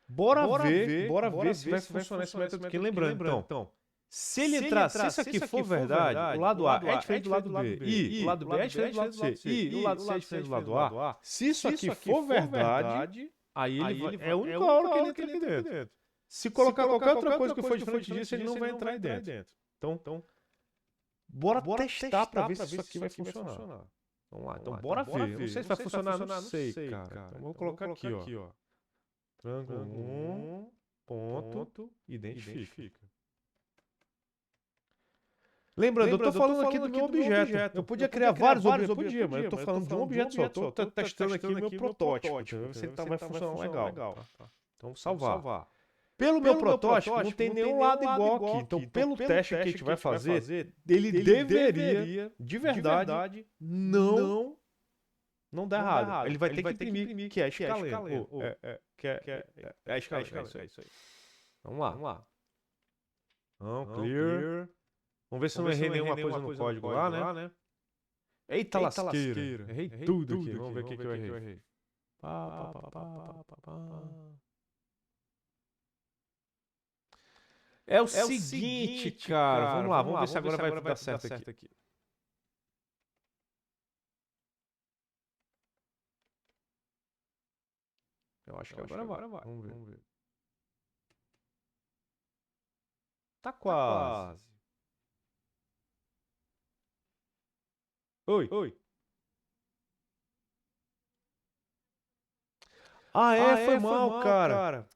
Bora ver se vai funcionar esse método aqui. Lembrando, então, se isso aqui for verdade, o lado A é diferente do lado B, e o lado B é diferente do lado C, e o lado C é diferente do lado A, se isso aqui for verdade, aí é a única hora que ele entra aqui dentro. Se colocar qualquer outra coisa que for diferente disso, ele não vai entrar aí dentro. Então, bora testar pra ver se isso aqui vai funcionar. Vamos lá, então bora ver. Não sei se vai funcionar, não sei, cara. Então vou colocar aqui, ó. Triângulo 1, ponto, identifica. Lembrando, eu tô falando aqui do meu objeto. Eu podia criar vários objetos, mas eu tô falando de um objeto só. Eu tô testando aqui o meu protótipo. Ver se ele vai funcionar legal. Então, salvar. Pelo meu protótipo, não tem nenhum lado igual aqui. Então, pelo teste que a gente vai fazer, ele deveria, de verdade, não dar errado. Ele vai ter que imprimir, que é escaleno. É escaleno, é isso aí. Vamos lá. Clear. Vamos ver se eu não errei nenhuma coisa no código lá, né? Eita lasqueira. Errei tudo aqui. Vamos ver o que eu errei. É o seguinte, cara. Vamos lá. Vamos ver se agora vai dar certo aqui. Eu acho que agora vai. Vamos ver. Tá quase. Oi. Foi mal, cara.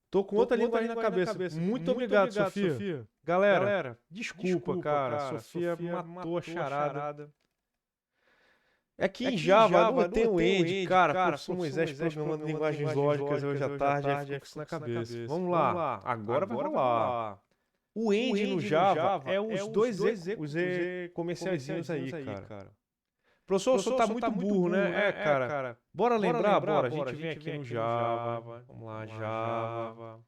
Tô com outra língua aí na cabeça. Muito obrigado, Sofia. Galera, desculpa, cara. Sofia matou a charada. É que em Java não tem o end, cara. Professor Moisés programando linguagens lógicas hoje à tarde, aí fica com isso na cabeça. Vamos lá. Agora vai rolar. O end no Java é os dois E comerciaizinhos aí, cara. Professor, o senhor tá muito burro, né? Cara. Bora lembrar. A gente vem aqui no Java. Vamos lá, Java.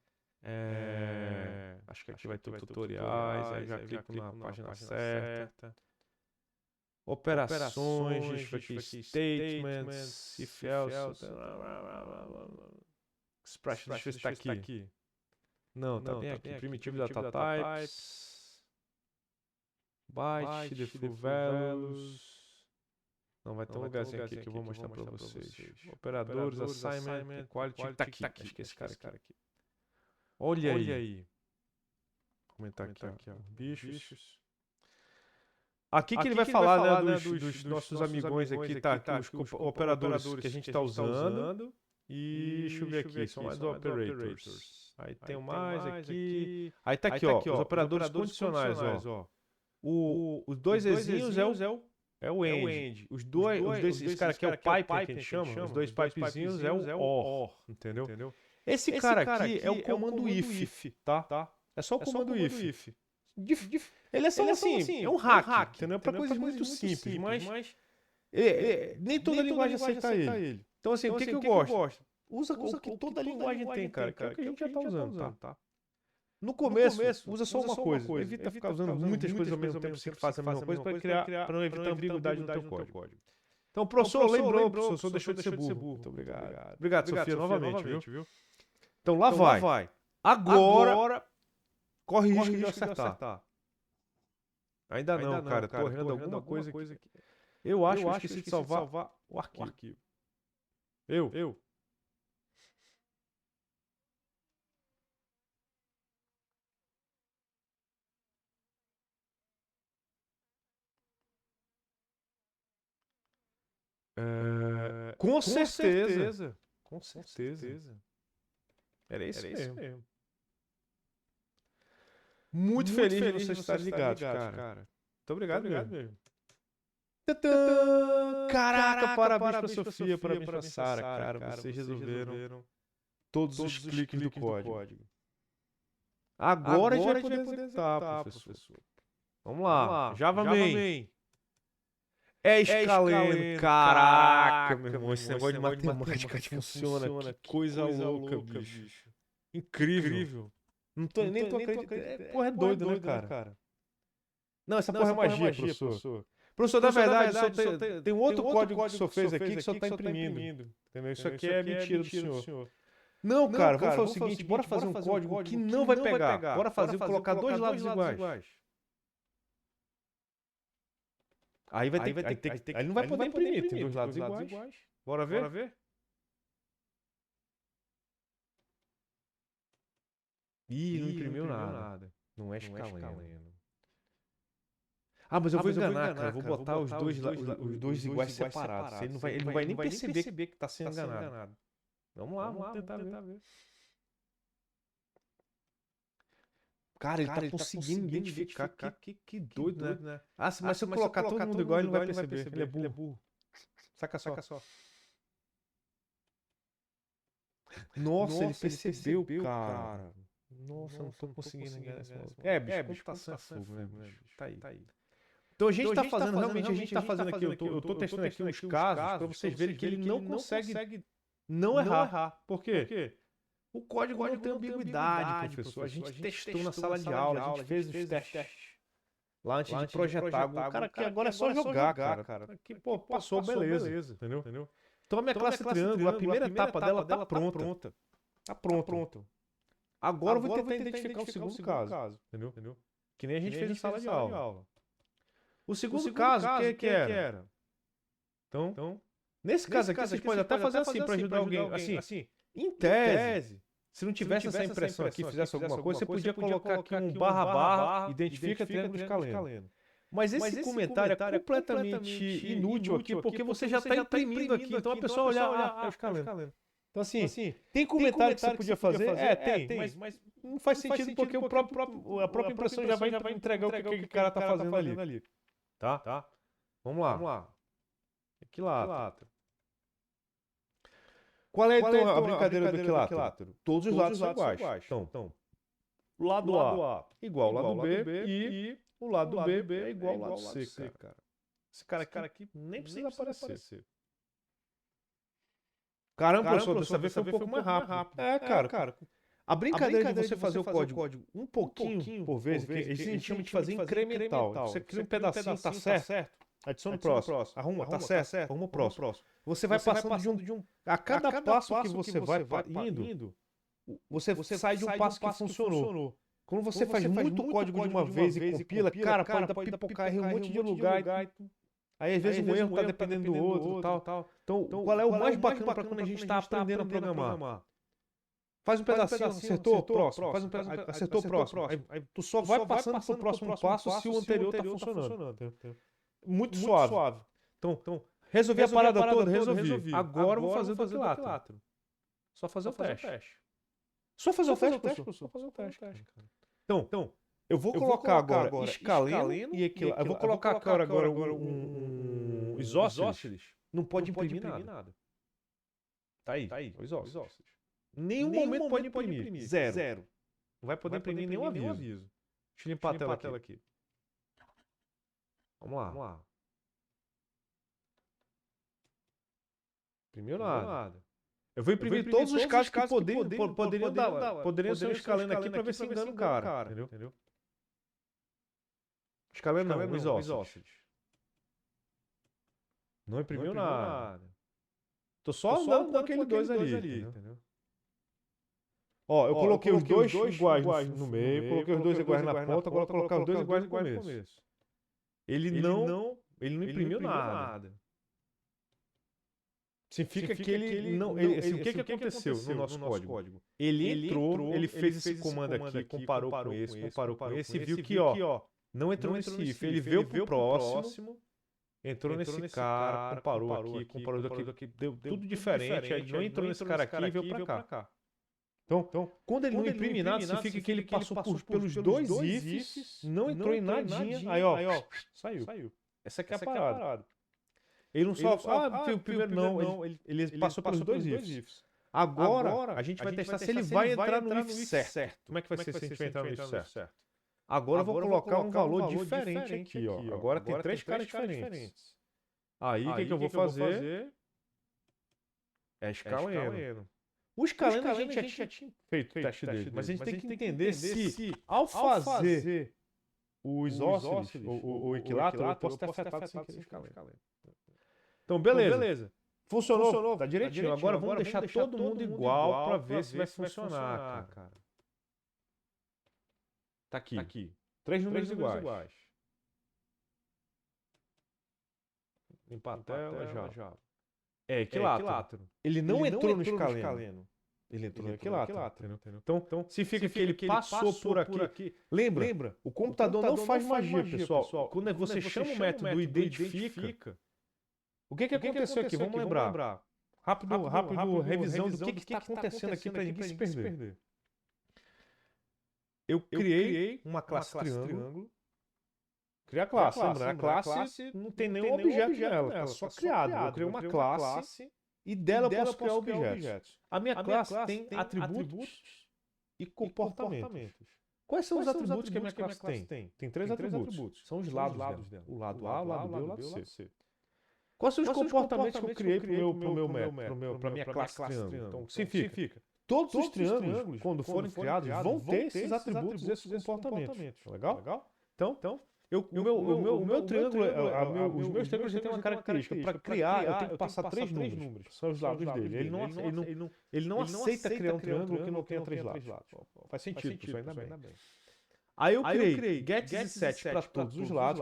Acho que aqui vai ter tutoriais. Aí já clico na página certa. Operações, aqui, statements, if else. Expression, deixa eu ver se tá aqui. Não, tá bem aqui. Primitive Data Types. Byte, Default Values. Não, vai ter um lugarzinho aqui que eu vou mostrar pra vocês. Operadores, Assignment, Quality, tá aqui. Acho que é esse cara aqui. Olha aí. Vou comentar aqui, ó. Bichos. Aqui que ele vai falar, né, dos nossos amigões aqui, tá? Os operadores que a gente tá usando. E deixa eu ver aqui, são mais operators. Aí tem mais aqui. Aí tá aqui, ó, os operadores condicionais, ó. Os dois Ezinhos é o end. Os dois, esse cara aqui é o pipe, que a gente chama. Os dois pipezinhos é o OR, entendeu? Esse cara aqui é o comando if, tá? É só o comando if. Ele é só assim, é um hack, entendeu? Pra coisas muito simples, mas nem toda linguagem aceita ele. Então assim, o que eu gosto? Usa o que toda linguagem tem, cara, que é o que a gente já tá usando, tá? No começo, usa só uma coisa. Evita ficar usando muitas coisas ao mesmo tempo que faça a mesma coisa para não evitar ambiguidade no teu código. Então, professor, lembrou, professor deixou de ser burro. Muito obrigado. Obrigado, Sofia, novamente, viu? Então, lá vai. Agora, corre risco de acertar. Ainda não, cara. Tô correndo alguma coisa aqui. Eu acho que eu esqueci de salvar o arquivo. Eu. Com certeza. Era isso mesmo. Muito feliz de você estar ligado, cara. Muito obrigado mesmo. Caraca, parabéns pra Sofia, parabéns pra Sara, cara. Vocês resolveram todos os cliques do código. Agora a gente vai poder executar, professor. Vamos lá. Java Main. É escaleno. Caraca, meu irmão. Esse negócio de matemática que funciona. Que coisa louca, bicho. Incrível. Nem tô acreditando. Porra, é doido, né, cara? Não, essa porra é magia, professor. Professor, na verdade, tem um outro código que o senhor fez aqui que só tá imprimindo. Entendeu? Isso aqui é mentira do senhor. Não, cara, vamos fazer o seguinte, bora fazer um código que não vai pegar. Bora colocar dois lados iguais. Aí vai ter que... Aí não vai poder imprimir, tem dois lados iguais. Bora ver? Ih, não imprimiu nada. Não é escaleno. Ah, mas eu vou enganar, cara. Eu vou botar os dois iguais separados. Ele não vai nem perceber que tá sendo enganado. Vamos lá, vamos tentar ver. Cara, ele tá conseguindo identificar. Que doido, né? Ah, mas se eu colocar todo mundo igual, ele não vai perceber. Ele é burro. Saca só. Nossa, ele percebeu, cara. Nossa, não tô conseguindo enganar esse maluco. Bicho, computação é fogo, né, bicho? Tá aí. Então a gente tá fazendo, realmente, a gente tá fazendo aqui, eu tô testando aqui uns casos pra vocês verem que ele não consegue não errar. Por quê? O código não tem ambiguidade, professor. A gente testou na sala de aula, a gente fez os testes lá antes de projetar. O cara aqui agora é só jogar, cara. Aqui, pô, passou, beleza. Entendeu? Então a minha classe Triângulo, a primeira etapa dela tá pronta. Tá pronto. Agora eu vou tentar identificar o segundo caso. Entendeu? Que nem a gente fez na sala de aula. O segundo caso, o que era? Então, nesse caso aqui, vocês podem até fazer assim para ajudar alguém. Assim, em tese, se não tivesse essa impressão aqui, fizesse alguma coisa, você podia colocar aqui um barra, identifica triângulo escaleno. Mas esse comentário é completamente inútil aqui, porque você já está imprimindo aqui. Então a pessoa olhar, é o escaleno. Então assim, tem comentário que você podia fazer? Tem, mas não faz sentido porque a própria impressão já vai entregar o que o cara está fazendo ali. Tá? Vamos lá. Equilátero. Qual é então a brincadeira do equilátero? Todos os lados são iguais. Então, o lado A igual ao lado B e o lado B é igual ao lado C, cara. Esse cara aqui nem precisa aparecer. Caramba, professor, dessa vez foi um pouco mais rápido. Cara. A brincadeira de você fazer o código um pouquinho por vez, que a gente chama de fazer incremental. Você cria um pedacinho, tá certo? Adiciona o próximo. Arruma, tá certo? Arruma o próximo. Você vai passando de um... A cada passo que você vai indo, você sai de um passo que funcionou. Quando você faz muito código de uma vez e compila, cara, pode pipocar em um monte de lugar. Aí às vezes um erro tá dependendo do outro e tal. Então, qual é o mais bacana para quando a gente está aprendendo a programar? Faz um pedacinho, acertou, próximo. Acertou, próximo. Aí tu só vai passando pro próximo passo se o anterior tá funcionando. Muito suave. Então, resolvi a parada toda, resolvi. Agora eu vou fazer o quilátero. Só fazer o teste. Só fazer o teste, professor? Só fazer o teste, cara. Então, eu vou colocar agora escaleno e equilátero. Eu vou colocar agora um isósceles. Não pode imprimir nada. Tá aí, o isósceles. Nenhum momento pode imprimir. Zero. Não vai poder imprimir nenhum aviso. Deixa eu limpar a tela aqui. Vamos lá. Imprimiu nada. Eu vou imprimir todos os casos que poderiam ser um escaleno aqui para ver se engana o cara. Entendeu? Escaleno não, isósceles. Não imprimiu nada. Tô só andando com aquele dois ali. Entendeu? Ó, eu coloquei os dois iguais no meio, coloquei os dois iguais na ponta, agora vou colocar os dois iguais no começo. Ele não imprimiu nada. Significa que ele não... o que aconteceu no nosso código? Ele entrou, ele fez esse comando aqui, comparou com esse e viu que, ó, não entrou nesse if. Ele veio pro próximo, entrou nesse cara, comparou aqui, deu tudo diferente. Aí não entrou nesse cara aqui e veio pra cá. Então, quando ele não imprime nada, significa que ele passou pelos dois ifs, não entrou em nadinha, aí ó, saiu. Essa aqui é a parada. Ele não só... o primeiro não, ele passou pelos dois ifs. Agora, a gente vai testar se ele vai entrar no if certo. Como é que vai ser se a gente vai entrar no if certo? Agora eu vou colocar um valor diferente aqui, ó. Agora tem três caras diferentes. Aí, o que eu vou fazer? É escaleno. O escaleno a gente já tinha feito o teste dele, mas a gente tem que entender se ao fazer o isósceles, o equilátero, eu posso ter afetado sem querer escaleno. Então, beleza. Funcionou, tá direitinho. Agora vamos deixar todo mundo igual para ver se vai funcionar, cara. Tá aqui. Três números iguais. Limpar a tela, já. É equilátero. Ele não entrou no escaleno. Ele entrou no equilátero. Então, significa que ele passou por aqui. Lembra? O computador não faz magia, pessoal. Quando você chama o método identifica... O que aconteceu aqui? Vamos lembrar. Rápido revisão do que está acontecendo aqui para ninguém se perder. Eu criei uma classe triângulo. Criei a classe, lembra? A classe não tem nenhum objeto nela, tá só criado. Eu criei uma classe e dela eu posso criar objetos. A minha classe tem atributos e comportamentos. Quais são os atributos que a minha classe tem? Tem três atributos. São os lados dela. O lado A, o lado B e o lado C. Quais são os comportamentos que eu criei para a minha classe triângulo? Então, significa, todos os triângulos, quando forem criados, vão ter esses atributos e esses comportamentos. Legal? Então, o meu triângulo, os meus triângulos têm uma característica. Para criar, eu tenho que passar três números. São os lados dele. Ele não aceita criar um triângulo que não tenha três lados. Faz sentido, isso ainda bem. Aí eu criei gets e sets para todos os lados.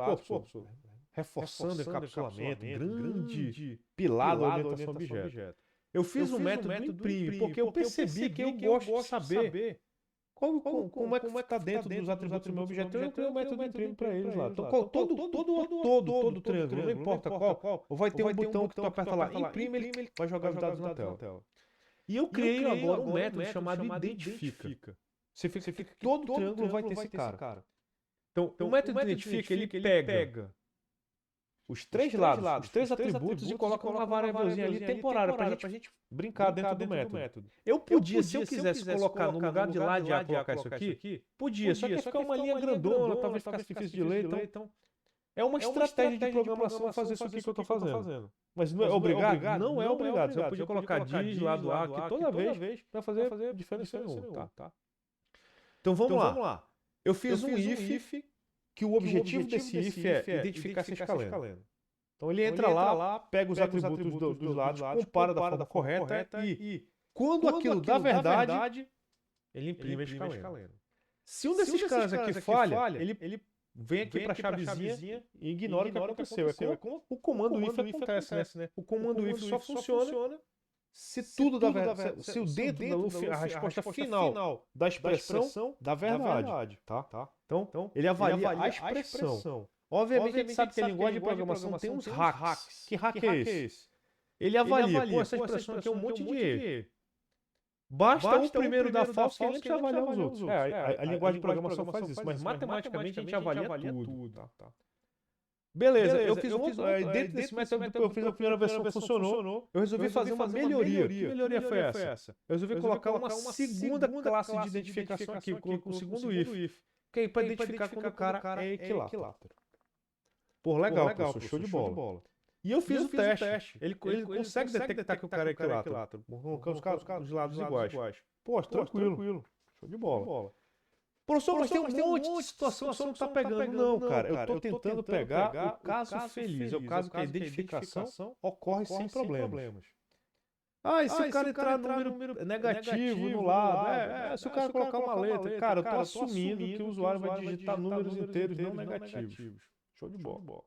Reforçando o encapsulamento, grande pilar da orientação objeto. Eu fiz um método imprime, porque eu percebi que eu gosto de saber como é que está dentro dos atributos do meu objeto. Eu criei um método imprime para eles lá. Então, todo triângulo, não importa qual, vai ter um botão que tu aperta lá, imprime, ele vai jogar os dados na tela. E eu criei agora um método chamado identifica. Significa que todo triângulo vai ter esse cara. Então, o método identifica, ele pega os três lados, os três atributos e coloca uma variávelzinha ali temporária pra gente brincar dentro do método. Eu podia, se eu quisesse colocar no lugar de lá de A, colocar isso aqui, podia, só que ia ficar uma linha grandona, talvez ficasse difícil de ler, então... É uma estratégia de programação fazer isso aqui que eu estou fazendo. Mas não é obrigado? Não é obrigado. Você podia colocar diz lá do A aqui toda vez para fazer diferença nenhuma, tá? Então vamos lá. Eu fiz um if... que o objetivo desse if é identificar se escaleno. Então ele entra lá, pega os atributos dos lados, compara da forma correta e quando aquilo dá verdade, ele imprime a escaleno. Se um desses caras aqui falha, ele vem aqui para a chavezinha e ignora o que aconteceu. É como o comando if acontece, né? O comando if só funciona se tudo dá verdade, se o dentro da a resposta final da expressão dá verdade, tá? Então, ele avalia a expressão. Obviamente, a gente sabe que a linguagem de programação tem uns hacks. Que hack é esse? Ele avalia, pô, essa expressão aqui é um monte de erro. Basta o primeiro dar falso que a gente precisa avaliar os outros. A linguagem de programação faz isso, mas matematicamente a gente avalia tudo. Tá. Beleza, eu fiz dentro desse método que eu fiz a primeira versão funcionou. Eu resolvi fazer uma melhoria. Que melhoria foi essa? Eu resolvi colocar uma segunda classe de identificação aqui, com o segundo if. Que aí para identificar quando o cara é equilátero. Pô, legal, professor, show de bola. E eu fiz o teste. Ele consegue detectar que o cara é equilátero. Colocando os lados iguais. Pô, tranquilo. Show de bola. Professor, mas tem um monte de situação que você não está pegando. Não, cara. Eu estou tentando pegar o caso feliz. É o caso que a identificação ocorre sem problemas. E se o cara entrar número negativo no lado? Se o cara colocar uma letra. Cara, eu estou assumindo que o usuário vai digitar números inteiros não negativos. Show de bola.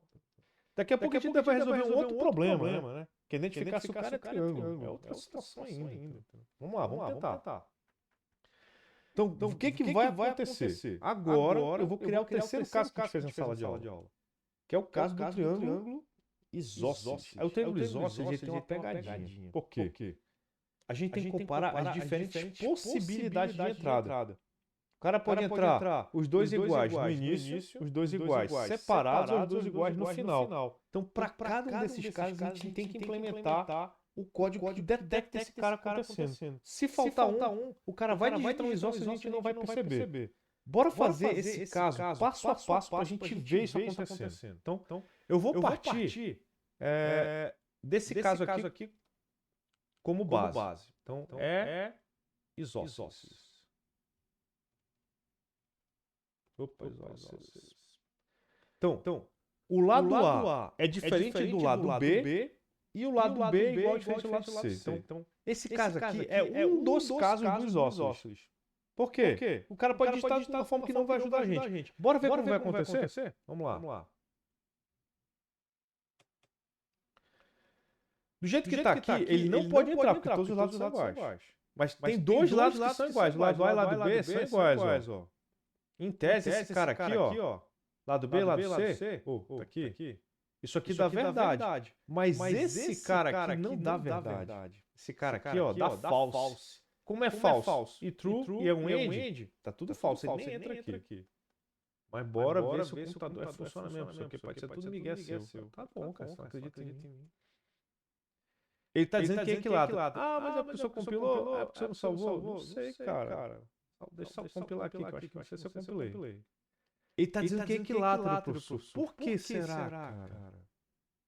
Daqui a pouco a gente vai resolver um outro problema, né? Que é identificar se o cara é triângulo. É outra situação ainda. Vamos lá, vamos tentar. Então, o que vai acontecer? Agora eu vou criar o terceiro caso que a gente fez na sala de aula. Que é o caso do triângulo isósceles. Aí o triângulo isósceles tem uma pegadinha. Por quê? A gente tem que comparar as diferentes possibilidades de entrada. O cara pode entrar os dois iguais no início, os dois iguais separados, ou os dois iguais no final. Então, para cada um desses casos, a gente tem que implementar o código que detecta esse cara acontecendo. Se faltar um, o cara vai digitar um isósceles e a gente não vai perceber. Bora fazer esse caso passo a passo para a gente ver isso acontecendo. Então, eu vou partir desse caso aqui como base. Então, é isósceles. Então, o lado A é diferente do lado B e o lado B é igual diferente do lado C. Então, esse caso aqui é um dos casos dos isósceles. Por quê? O cara pode digitar de uma forma que não vai ajudar a gente. Bora ver como vai acontecer? Vamos lá. Do jeito que está aqui, ele não pode entrar, porque todos os lados são iguais. Mas tem dois lados que são iguais. O lado A e o lado B são iguais. Em tese, esse cara aqui, lado B, lado C, tá aqui. Isso aqui dá verdade. Mas esse cara aqui não dá verdade. Esse cara aqui, dá false. Como é false e true e é um end, tá tudo falso, ele nem entra aqui. Mas bora ver se o computador funciona mesmo, porque pode ser tudo migué seu. Tá bom, cara, você não acredita em mim. Ele tá dizendo que é equilátero. Mas a pessoa compilou, a pessoa não salvou? Não sei, cara. Deixa eu só compilar aqui, que eu acho que não sei se eu compilei. Ele tá dizendo que é equilátero, professor. Por que será, cara?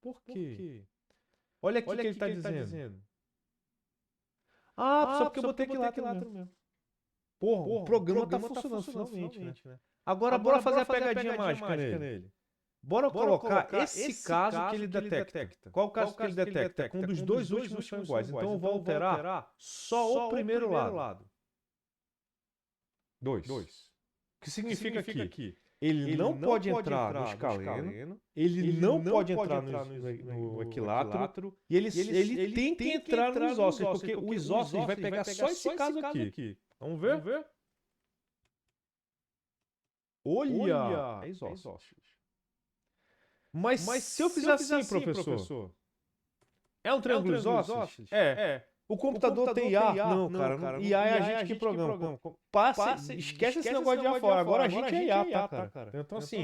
Por quê? Olha aqui o que ele tá dizendo. Professor, porque eu botei equilátero mesmo. Porra, o programa tá funcionando finalmente, né? Agora bora fazer a pegadinha mágica nele. Bora colocar esse caso que ele detecta. Qual o caso que ele detecta? Quando os dois últimos são iguais. Então eu vou alterar só o primeiro lado. 2. O que significa que ele não pode entrar no escaleno, ele não pode entrar no equilátero, e ele tem que entrar no isósceles, porque o isósceles vai pegar só esse caso aqui. Vamos ver? Olha! É isósceles. Mas se eu fizer assim, professor, é um triângulo isósceles? É. O computador tem IA? Não, cara. IA é a gente que programa. Esquece esse negócio de IA fora. Agora a gente é IA, tá, cara? Então, assim,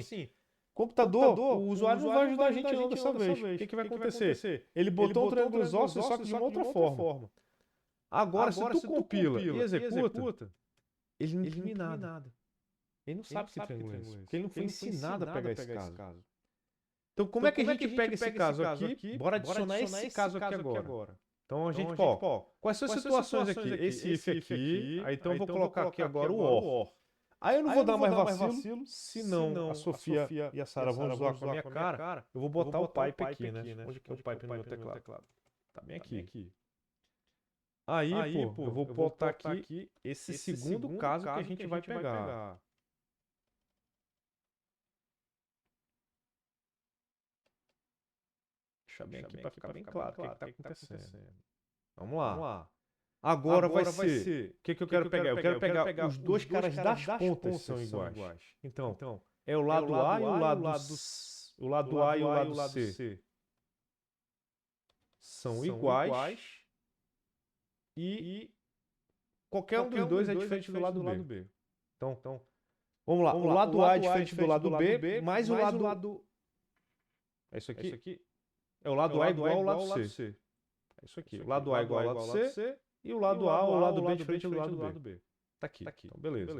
computador, o usuário não vai ajudar a gente não dessa vez. O que vai acontecer? Ele botou um triângulo isósceles, só que de uma outra forma. Agora, se tu compila e executa, ele não tem nada. Ele não sabe que triângulo é esse, porque ele não foi ensinado a pegar esse caso. Então, como é que a gente pega esse caso aqui? Bora adicionar esse caso aqui agora. Então a gente, quais são as situações aqui? Esse if aqui, aí então eu vou colocar aqui agora o OR. Aí eu não vou dar mais vacilo, senão a Sofia e a Sara vão zoar com a minha cara. Eu vou botar o pipe aqui, né? Onde que é o pipe no meu teclado? Tá bem aqui. Aí, pô, eu vou botar aqui esse segundo caso que a gente vai pegar. Deixa bem aqui para ficar bem claro o que está acontecendo. Vamos lá. Agora vai ser. O que eu quero pegar? Eu quero pegar os dois caras das pontas são iguais. Então, é o lado A e o lado A e o lado C são iguais. E qualquer um dos dois é diferente do lado B. Então, vamos lá. O lado A é diferente do lado B, mais o lado... É isso aqui? É o lado A igual ao lado C. É isso aqui. O lado A igual ao lado C e o lado A ou o lado B é diferente do lado B. Tá aqui. Então, beleza.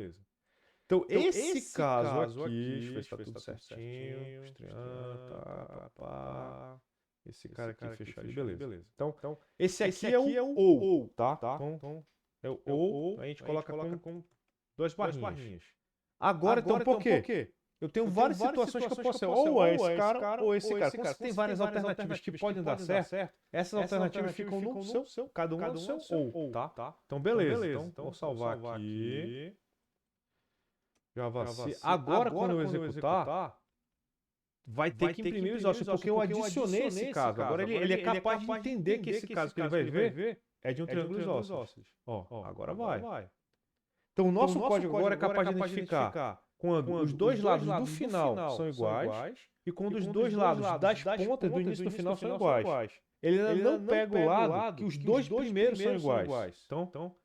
Então, esse caso aqui, deixa eu ver se tá tudo certinho. Esse cara aqui fechado ali, beleza. Então, esse aqui é o OU, tá? Então, é o OU, a gente coloca com duas barrinhas. Agora, então, por quê? Eu tenho várias situações que eu posso ser ou esse cara ou esse cara. Quando você tem várias alternativas que podem dar certo, essas alternativas ficam no seu, cada um no seu OU, tá? Então, beleza. Então, vou salvar aqui. Java-C. Agora, quando eu executar, vai ter que imprimir os ossos, porque eu adicionei esse caso. Agora ele é capaz de entender que esse caso que ele vai ver é de um triângulo isósceles. Ó, agora vai. Então o nosso código agora é capaz de identificar quando os dois lados do final são iguais e quando os dois lados das pontas do início do final são iguais. Ele ainda não pega o lado que os dois primeiros são iguais. Então,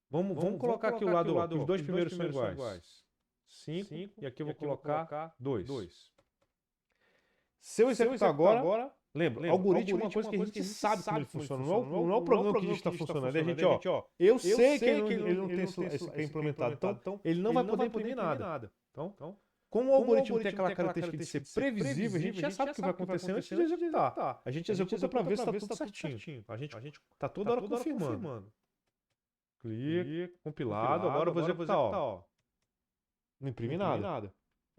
vamos colocar aqui o lado que os dois primeiros são iguais. 5, e aqui eu vou colocar 2. Se eu executar agora, lembra, algoritmo é uma coisa que a gente sabe como ele funciona, não é o programa que está funcionando. A gente, eu sei que ele não tem esse implementado, então ele não vai poder imprimir nada. Então, como o algoritmo tem aquela característica de ser previsível, a gente já sabe o que vai acontecer antes de executar. A gente executa para ver se está tudo certinho. A gente está toda hora confirmando. Clica, compilado, agora eu vou executar, Não imprime nada.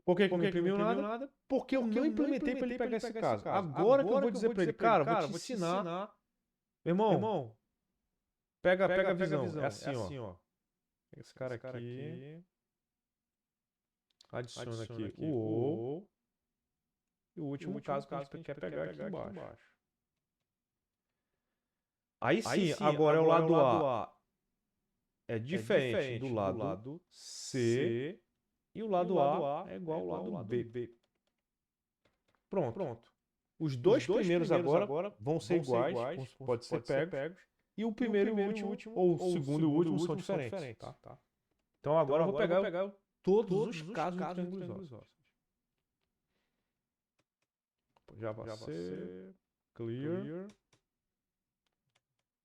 Por que não imprimiu nada? Porque eu não implementei para ele pegar esse caso. Agora que eu vou dizer para ele, cara, vou te ensinar. Meu irmão, pega a visão. É assim, ó. Esse cara aqui. Adiciona aqui o OU. E o último caso que a gente quer pegar aqui embaixo. Aí sim, agora é o lado A. É diferente do lado C. E o lado A é igual ao lado B. Pronto. Os dois primeiros agora vão ser iguais, pode ser pegos. E o primeiro e o último, ou o segundo e o último, são diferentes. Tá? Então agora eu vou pegar todos os casos de triângulos isósceles. Java-C, clear.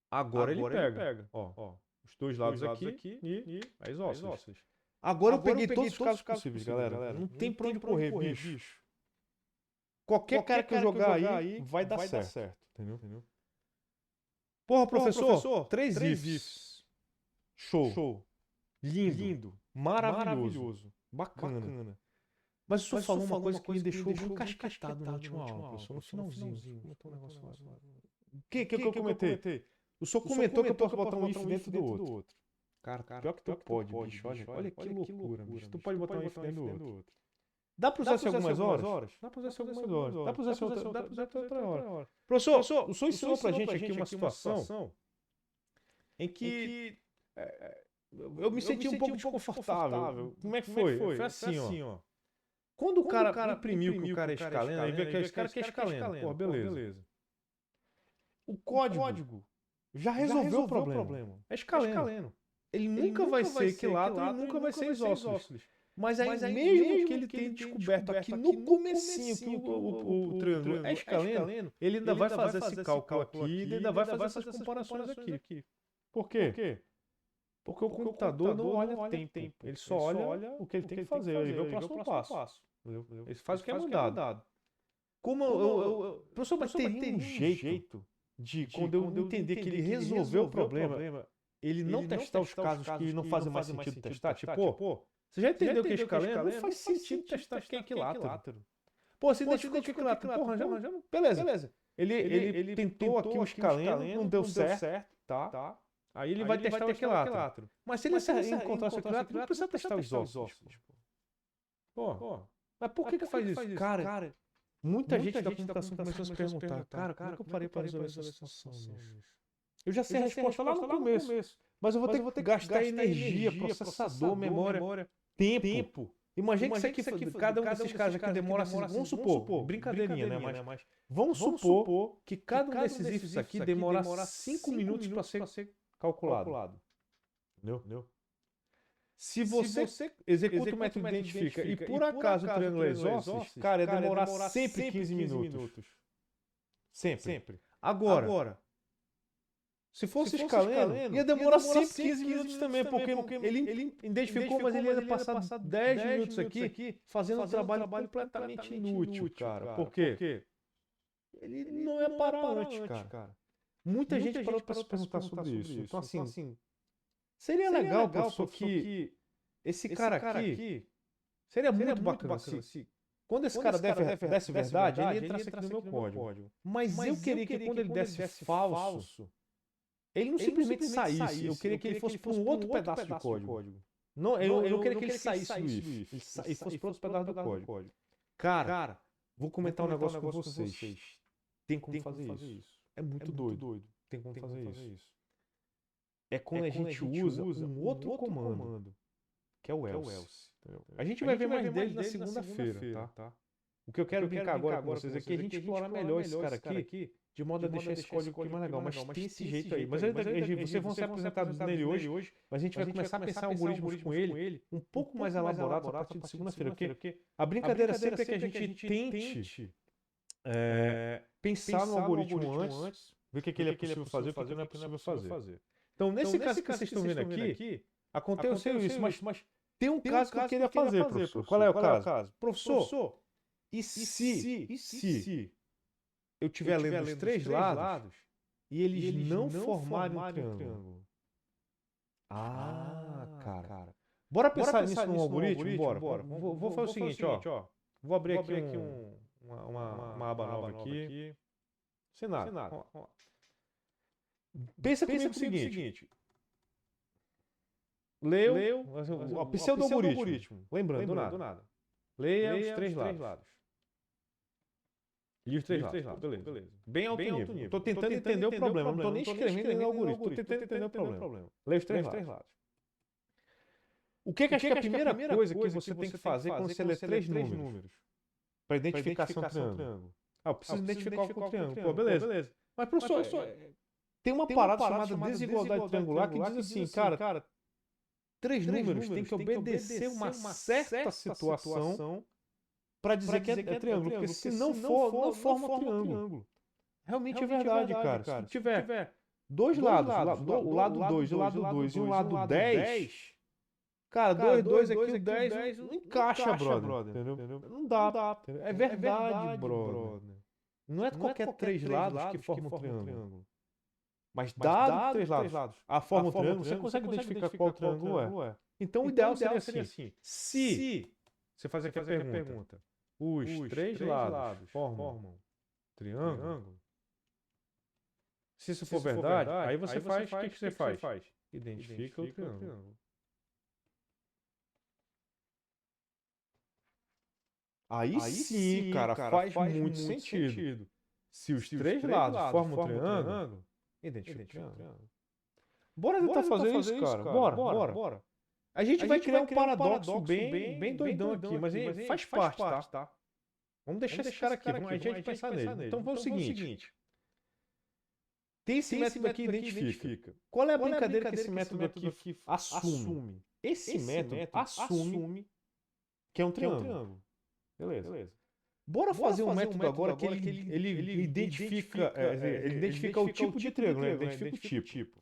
Agora ele pega. Ó, os dois lados aqui e a isósceles. Agora eu peguei todos os casos possíveis, galera. Não tem pra onde correr, bicho. Qualquer cara que eu jogar aí vai dar certo. Entendeu? Porra, professor, 3 ifs. Show. Lindo. Maravilhoso. Bacana. Mas o senhor falou uma coisa que me deixou encasquetado na última aula, professor, no finalzinho. O que eu comentei? O senhor comentou que eu posso botar um if dentro do outro. Cara, pior que tu pode, bicho. Olha que loucura, bicho. Tu pode botar um if dentro do outro. Dá pra usar isso algumas horas? Dá pra usar isso algumas horas. Dá pra usar isso outra hora. Professor, o senhor ensinou pra gente aqui uma situação em que eu me senti um pouco desconfortável. Como é que foi? Foi assim, ó. Quando o cara imprimiu que o cara é escaleno, aí veio aquele cara que é escaleno. Pô, beleza. O código já resolveu o problema. É escaleno. Ele nunca vai ser equilátero e nunca vai ser isósceles. Mas aí mesmo que ele tenha descoberto aqui no comecinho que o triângulo é escaleno, ele ainda vai fazer esse cálculo aqui e ainda vai fazer essas comparações aqui. Por quê? Porque o computador não olha tempo. Ele só olha o que ele tem que fazer. Ele vê o próximo passo. Ele faz o que é mandado. Professor, mas tem um jeito de, quando eu entender que ele resolveu o problema, ele não testar os casos que não fazem mais sentido testar? Tipo, Você já entendeu que é escaleno? Não faz sentido testar que é equilátero. Pô, você identificou que é equilátero. Porra, arranjamos. Beleza. Ele tentou aqui o escaleno, não deu certo, tá? Aí ele vai testar o equilátero. Mas se ele encontrar o equilátero, não precisa testar os ossos. Pô, mas por que faz isso? Cara, muita gente da computação começou a se perguntar, cara, como é que eu parei para resolver essa situação? Eu já sei a resposta lá no começo, mas eu vou ter que gastar energia, processador, memória, tempo. Imagina que isso aqui, cada um desses caras aqui demora, vamos supor, brincadeirinha, né? Mas vamos supor que cada um desses ifs aqui demora 5 minutos para ser calculado. Entendeu? Se você executa o método identifica e por acaso o triângulo é isósceles, cara, ia demorar sempre 15 minutos. Sempre. Agora, se fosse escaleno, ia demorar sempre 15 minutos também, porque ele identificou, mas ele ia passar 10 minutos aqui fazendo um trabalho completamente inútil, cara. Por quê? Ele não ia parar antes, cara. Muita gente parou para se perguntar sobre isso. Então, assim, seria legal, professor, que esse cara aqui seria muito bacana se quando esse cara desse verdade, ele entrasse aqui no meu código. Mas eu queria que quando ele desse falso, ele não simplesmente saísse. Eu queria que ele fosse para um outro pedaço de código. Não, eu não queria que ele saísse do if. Ele fosse para outro pedaço do código. Cara, vou comentar um negócio com vocês. Tem como fazer isso. É muito doido. Tem como fazer isso. É quando a gente usa um outro comando, que é o else. A gente vai ver mais dele na segunda-feira, tá? O que eu quero brincar agora com vocês é que a gente explorar melhor esse cara aqui, de modo a deixar esse código aqui mais legal. Mas tem esse jeito aí. Mas vocês vão ser apresentados nele hoje, mas a gente vai começar a pensar algoritmos com ele um pouco mais elaborados a partir de segunda-feira. Porque a brincadeira sempre é que a gente tente pensar no algoritmo antes, ver o que ele é possível fazer e o que não é possível fazer. Então, nesse caso que vocês estão vendo aqui, aconteceu isso, mas tem um caso que eu queria fazer, professor. Qual é o caso? Professor, e se eu estiver lendo os três lados e eles não formarem um triângulo? Cara. Bora pensar nisso num algoritmo? Bora. Vou fazer o seguinte, ó. Vou abrir aqui uma aba nova aqui. Cenário. Pensa comigo o seguinte. Leu o pseudo-algoritmo. Lembrando, do nada. Leia os três lados. E os três lados. Beleza. Bem alto nível. Estou tentando entender o problema. Não estou nem escrevendo no algoritmo. Estou tentando entender o problema. Leia os três lados. O que acho que é a primeira coisa que você tem que fazer quando você lê três números? Para identificar se é um triângulo. Eu preciso identificar o triângulo. Pô, beleza. Mas, professor, tem uma parada chamada desigualdade triangular que diz assim, cara, três números têm que obedecer uma certa situação para dizer que é triângulo, porque se não for, não forma triângulo. Realmente é verdade, cara. Se tiver dois lados, o lado 2 e o lado 2 e um lado 10, cara, 2 aqui, o 10 não encaixa, brother. Entendeu? Não dá. É verdade, brother. Não é qualquer três lados que formam um triângulo. Mas dado três lados, a forma do triângulo, você consegue identificar qual triângulo é. Então o ideal seria assim. Se você faz aqui a pergunta, os três lados formam triângulo, se isso for verdade, aí você faz, o que você faz? Identifica o triângulo. Aí sim, cara, faz muito sentido. Se os três lados formam um triângulo, identifica o triângulo. Bora tentar fazer isso, cara. Bora. A gente vai criar um paradoxo bem doidão aqui, mas faz parte, tá? Vamos deixar esse cara aqui, a gente pensar nele. Então vamos o seguinte. Tem esse método aqui que identifica. Qual é a brincadeira que esse método aqui assume? Esse método assume que é um triângulo. Beleza. Bora fazer um método agora que ele identifica o tipo de triângulo, ele identifica o tipo.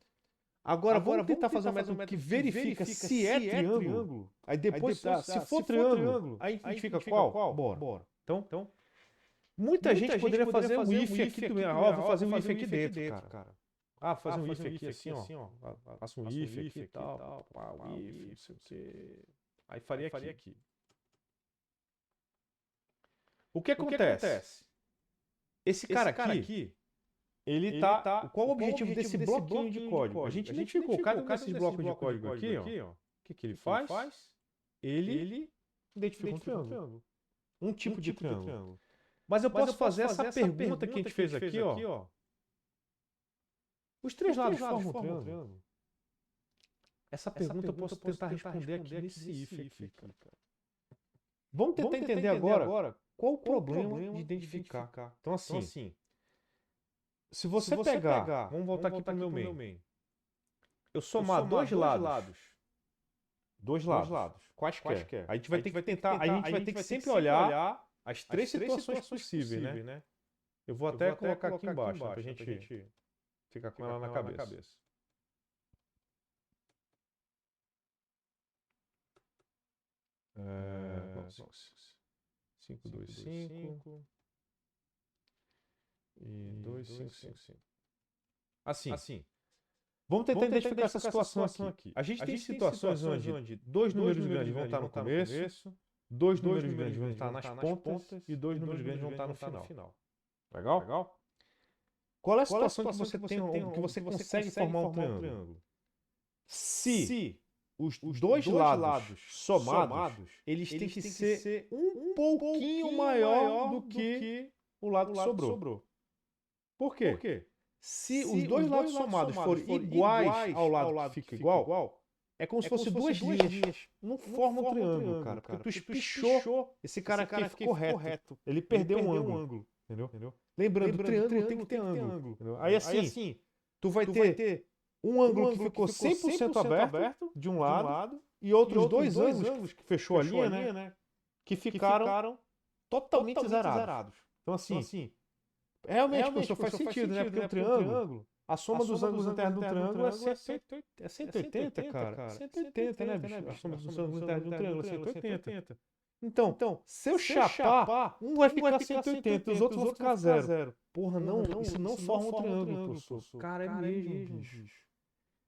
Agora vamos tentar fazer um método que verifica se é triângulo. Aí depois, se for triângulo, aí identifica qual? Bora. Então, muita gente poderia fazer um if aqui também. Vou fazer um if aqui dentro, cara. Fazer um if aqui assim, ó. Faço um if aqui e tal. If, não sei o quê. Aí faria aqui. O que acontece? Esse cara aqui, ele tá... Qual o objetivo desse bloquinho de código? A gente identificou cada um desses blocos de código aqui, ó. O que ele faz? Ele identifica um triângulo. Um tipo de triângulo. Mas eu posso fazer essa pergunta que a gente fez aqui, ó. Os três lados formam um triângulo? Essa pergunta eu posso tentar responder aqui nesse if aqui, cara. Vamos tentar entender agora qual o problema de identificar. Então, assim, se você pegar, vamos voltar aqui para o meu main. Eu somar dois lados. Quaisquer. A gente vai ter que tentar, a gente vai ter que sempre olhar as três situações possíveis, né? Eu vou até colocar aqui embaixo, para a gente ficar com ela na cabeça. Vamos 5, 2, 5 e 2, 5, 5. Assim. Vamos tentar identificar essa situação aqui. A gente tem situações onde dois números grandes vão estar no começo, dois números grandes vão estar nas pontas e dois números grandes vão estar no final. Legal? Qual é a situação que você tem, que você consegue formar um triângulo? Se os dois lados somados, eles têm que ser um pouquinho maior do que o lado que sobrou. Por quê? Se os dois lados somados forem iguais ao lado que fica igual, é como se fossem duas linhas. Não forma um triângulo, cara. Porque tu espichou, esse cara aqui ficou reto. Ele perdeu um ângulo. Entendeu? Lembrando, triângulo tem que ter ângulo. Aí assim, tu vai ter um ângulo que ficou 100% aberto de um lado e outros dois ângulos que fechou a linha, né? Que ficaram totalmente zerados. Então assim, realmente, professor, faz sentido, né? Porque o triângulo, a soma dos ângulos internos do triângulo é 180, cara. 180, né, bicho? A soma dos ângulos internos do triângulo é 180. Então, se eu chapar, um vai ficar 180 e os outros vão ficar zero. Porra, não, isso não forma um triângulo, professor. Cara, é mesmo, bicho.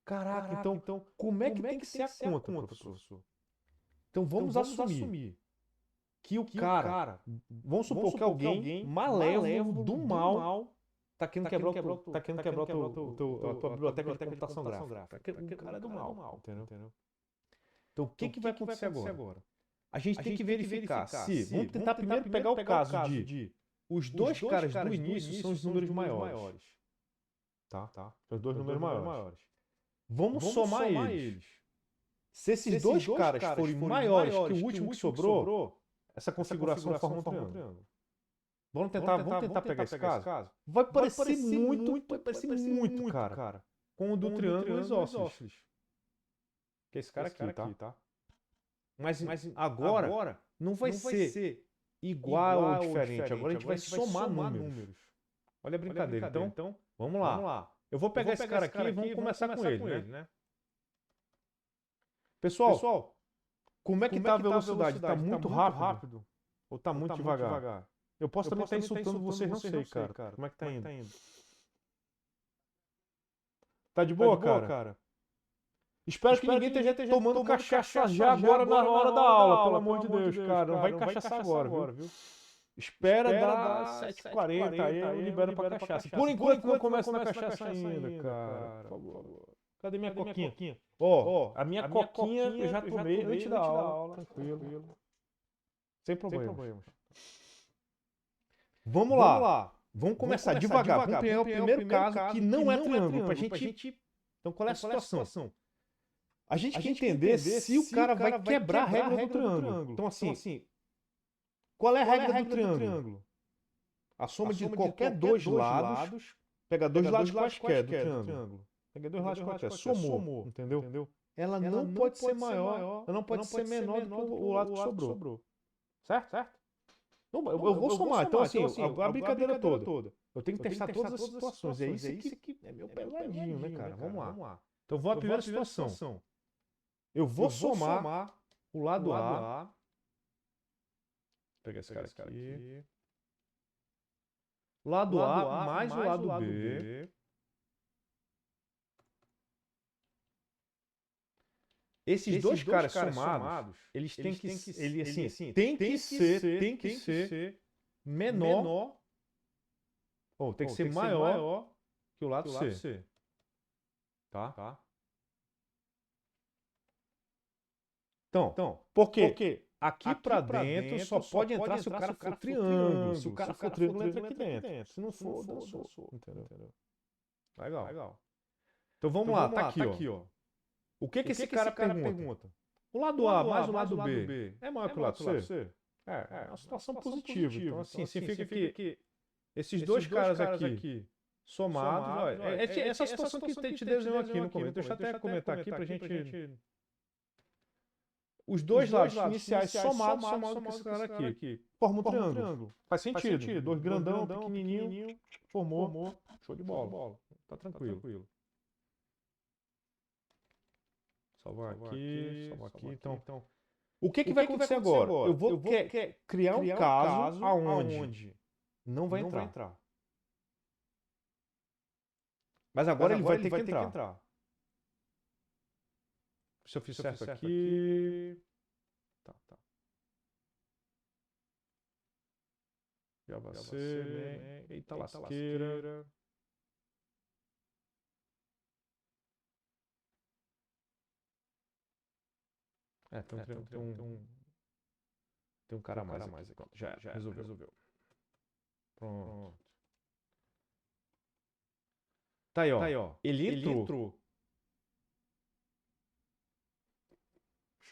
Caraca, então, como é que tem que ser a conta, professor? Então, vamos assumir que o cara, vamos supor que alguém malévolo do mal tá querendo quebrar a tua biblioteca de computação gráfica. O cara é do mal, entendeu? Então, o que vai acontecer agora? A gente tem que verificar se... Vamos tentar primeiro pegar o caso de... Os dois caras do início são os números maiores. Tá? Os dois números maiores. Vamos somar eles. Se esses dois caras forem maiores que o último que sobrou, essa configuração forma um triângulo. Vamos tentar pegar esse caso? Vai parecer muito, cara, com o do triângulo isósceles. Que é esse cara aqui, tá? Mas agora não vai ser igual ou diferente. Agora a gente vai somar números. Olha a brincadeira. Então, vamos lá. Eu vou pegar esse cara aqui e vamos começar com ele, né? Pessoal, como é que tá a velocidade? Tá muito rápido? Ou tá muito devagar? Eu posso também estar insultando vocês, não sei, cara. Como é que tá indo? Tá de boa, cara? Espero que ninguém esteja tomando cachaça já agora na hora da aula, pelo amor de Deus, cara. Não vai cachaçar agora, viu? Espera dar 7h40 aí eu libero pra cachaça. Por enquanto não começa na cachaça ainda, cara. Por favor. Cadê minha coquinha? Ó, a minha coquinha eu já tomei antes da aula. Tranquilo. Sem problemas. Vamos lá. Vamos começar devagar. Vamos pegar o primeiro caso que não é triângulo. Pra gente... Então qual é a situação? A gente quer entender se o cara vai quebrar a regra do triângulo. Então assim, qual é a regra do triângulo? A soma de qualquer dois lados, pega dois lados quaisquer do triângulo. Pega dois lados quaisquer, somou, entendeu? Ela não pode ser maior, ela não pode ser menor do que o lado que sobrou. Certo? Não, eu vou somar, então assim, a brincadeira toda. Eu tenho que testar todas as situações. É isso que é meu peladinho, né, cara? Vamos lá. Então vou à primeira situação. Eu vou somar o lado A. Vou pegar esse cara aqui. Lado A mais o lado B. Esses dois caras somados, eles têm que ser menor, ou tem que ser maior que o lado C. Tá? Então, por quê? Porque aqui pra dentro só pode entrar se o cara for triângulo. Se o cara for triângulo, entra aqui dentro. Se não for, dançou. Entendeu? Legal. Então vamos lá, tá aqui, ó. O que esse cara pergunta? O lado A mais o lado B é maior que o lado C? É uma situação positiva. Então, assim, significa que esses dois caras aqui somados, essa situação que te desenhou aqui no começo. Deixa eu até comentar aqui pra gente... Os dois lados iniciais somados com esse cara aqui. Forma um triângulo. Faz sentido. Dois grandão, pequenininho, formou. Show de bola. Tá tranquilo. Salvar aqui. Então, o que vai acontecer agora? Eu vou criar um caso aonde não vai entrar. Mas agora ele vai ter que entrar. Se eu fiz certo aqui... Tá. Já vai ser... Eita lasqueira. Tem um cara a mais aqui. Já resolveu. Pronto. Tá aí, ó. Ele entrou.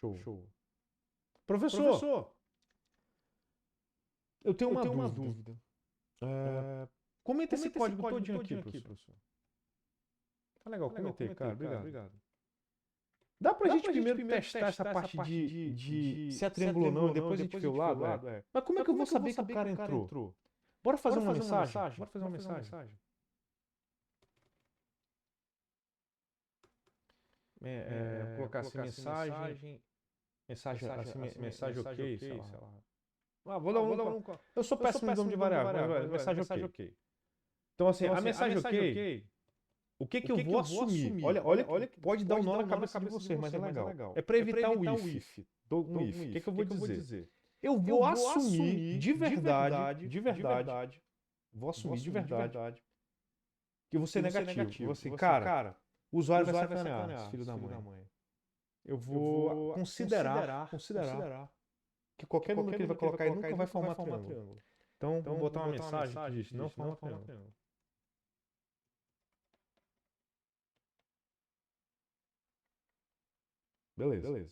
Show. Professor, eu tenho uma dúvida. Comenta esse código todinho aqui, professor. Tá legal, comentei, cara. Obrigado. Dá pra gente primeiro testar essa parte de se é triângulo ou não, depois a gente vê o lado? Mas como é que eu vou saber que o cara entrou? Bora fazer uma mensagem? Bora fazer uma mensagem. Colocar assim, mensagem ok, sei lá. Vou dar um... Eu sou péssimo em nome de variável, mensagem ok. Então assim, a mensagem ok, o que eu vou assumir? Olha que pode dar um nó na cabeça de vocês, mas é legal. É para evitar o if. O que eu vou dizer? Eu vou assumir de verdade, vou assumir de verdade que você é negativo. Você, cara, o usuário vai sacanear, filho da mãe. Eu vou considerar que qualquer número que ele vai colocar aí nunca vai formar triângulo. Então, vou botar uma mensagem que diz, não forma triângulo. Beleza.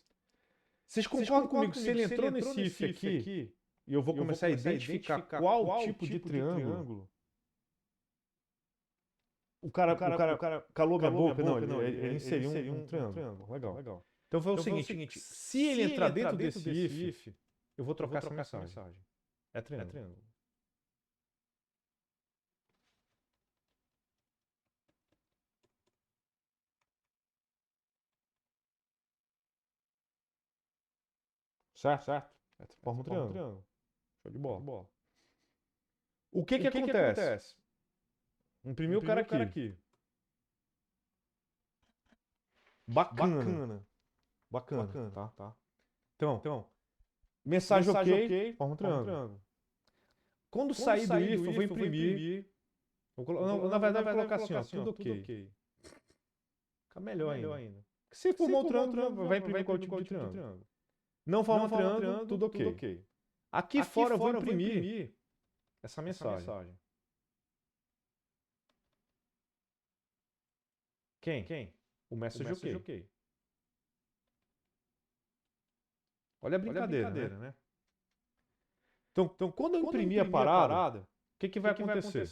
Vocês concordam comigo que se ele entrou nesse if aqui, e eu vou começar a identificar qual tipo de triângulo, o cara calou minha boca? Não, ele inseriu um triângulo. Legal. Então foi o seguinte, se ele entrar dentro desse if, eu vou trocar essa mensagem. É triângulo. Certo? Forma um triângulo. Show de bola. O que acontece? Imprimiu o cara aqui. Bacana, tá? Então, mensagem ok, forma um triângulo. Quando sair do if, eu vou imprimir. Na verdade, eu vou colocar assim, ó, tudo ok. Fica melhor ainda. Se formou um triângulo, vai imprimir qual tipo de triângulo. Não forma triângulo, tudo ok. Aqui fora eu vou imprimir essa mensagem. Quem? O message ok. Olha a brincadeira, né? Então, quando eu imprimir a parada, o que vai acontecer?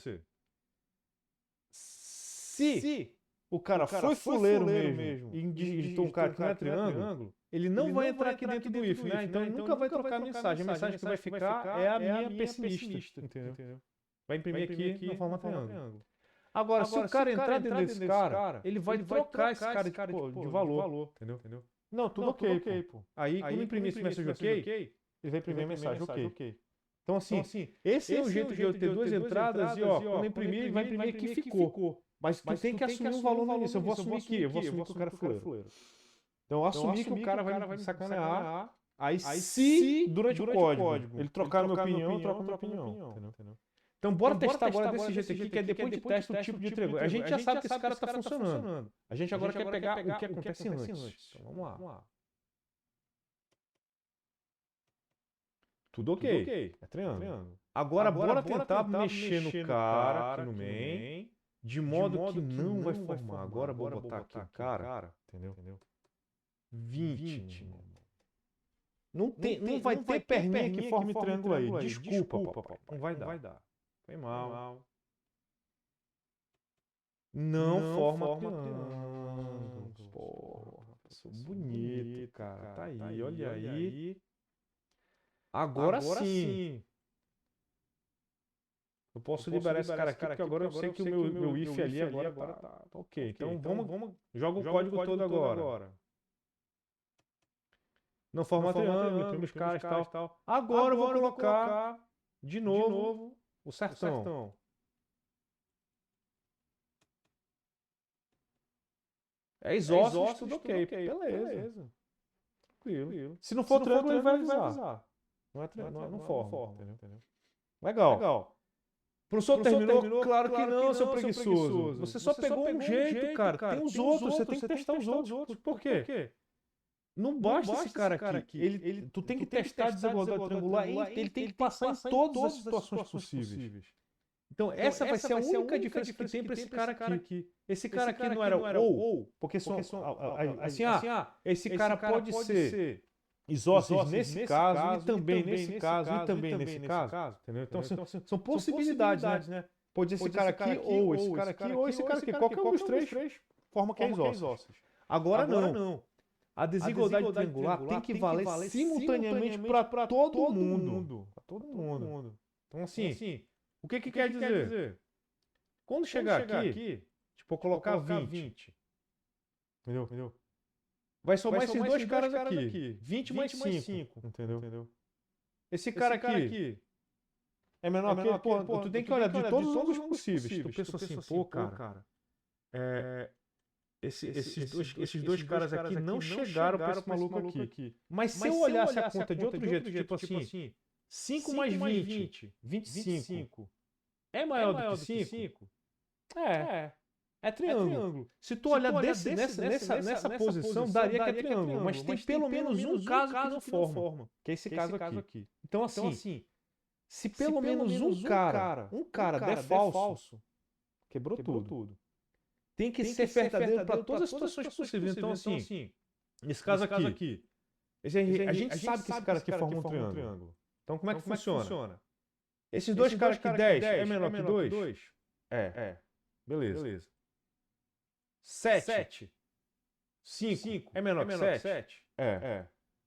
Se o cara foi fuleiro mesmo e digitou um cara que não é triângulo, ele não vai entrar aqui dentro do if, né? Então ele nunca vai trocar a mensagem. A mensagem que vai ficar é a minha pessimista, entendeu? Vai imprimir aqui na forma triângulo. Agora, se o cara entrar dentro desse cara, ele vai trocar esse cara de valor, entendeu? Não, tudo ok, pô. Aí, quando imprimir esse message ok, ele vai imprimir a mensagem ok. Então, assim, esse é o jeito de eu ter duas entradas e, ó, quando eu imprimir, ele vai imprimir aqui ficou. Mas tu tem que assumir um valor no início. Eu vou assumir aqui, eu vou assumir que o cara é fuleiro. Então eu assumi que o cara vai me sacanear. Aí se durante o código ele trocar a minha opinião, eu troco a minha opinião. Entendeu? Então bora testar agora desse jeito aqui, que é depois de teste o tipo de triângulo. A gente já sabe que esse cara está funcionando. A gente agora quer pegar o que acontece antes. Então vamos lá. Tudo ok. É triângulo. Agora bora tentar mexer no cara aqui no main, de modo que não vai formar. Agora vou botar aqui o cara, entendeu? 20. Não vai ter perninha que forme triângulo aí. Desculpa, papai. Não vai dar. Foi mal. Não forma triângulo. Porra, sou bonito, cara. Tá aí, olha aí. Agora sim. Eu posso liberar esse cara aqui, porque agora eu sei que o meu if ali agora tá ok. Então vamos joga o código todo agora. Não forma triângulo, imprime os caras e tal. Agora eu vou colocar de novo o sertão. É isósceles, tudo ok. Beleza. Tranquilo. Se não for triângulo, ele vai avisar. Não forma. Entendeu? Legal. O professor terminou? Claro que não, seu preguiçoso. Você só pegou um jeito, cara. Tem os outros, você tem que testar os outros. Por quê? Não basta esse cara aqui. Tu tem que testar a desigualdade triangular, ele tem que passar em todas as situações possíveis. Então, essa vai ser a única diferença que tem para esse cara aqui. Esse cara aqui não era ou, porque esse cara pode ser isósceles nesse caso, e também nesse caso, e também nesse caso. Entendeu? Então, são possibilidades, né? Pode ser esse cara aqui, ou esse cara aqui, ou esse cara aqui. Qualquer um dos três forma que é isósceles. Agora não. A desigualdade triangular tem que valer simultaneamente para todo mundo. Para todo mundo. Então, assim, o que quer dizer? Quando chegar aqui, tipo, eu colocar 20. Entendeu? Vai somar esses dois caras aqui. 20 mais 5. Entendeu? Esse cara aqui é menor que ele. Pô, tu tem que olhar de todos os ângulos possíveis. Tu pensa assim, pô, cara, esses dois caras aqui não chegaram para esse maluco aqui. Mas se eu olhasse a conta de outro jeito, tipo assim, 5 mais 20, 25. É maior do que 5? É triângulo. Se tu olhar nessa posição, daria que é triângulo. Mas tem pelo menos um caso que não forma. Que é esse caso aqui. Então, assim, se pelo menos um cara der falso, quebrou tudo. Tem que ser verdadeiro para todas as situações possíveis. Então, assim, nesse caso aqui, a gente sabe que esse cara aqui forma um triângulo. Então, como é que funciona? Esses dois caras aqui, 10 é menor que 2? Beleza. 7. 5 é menor que 7?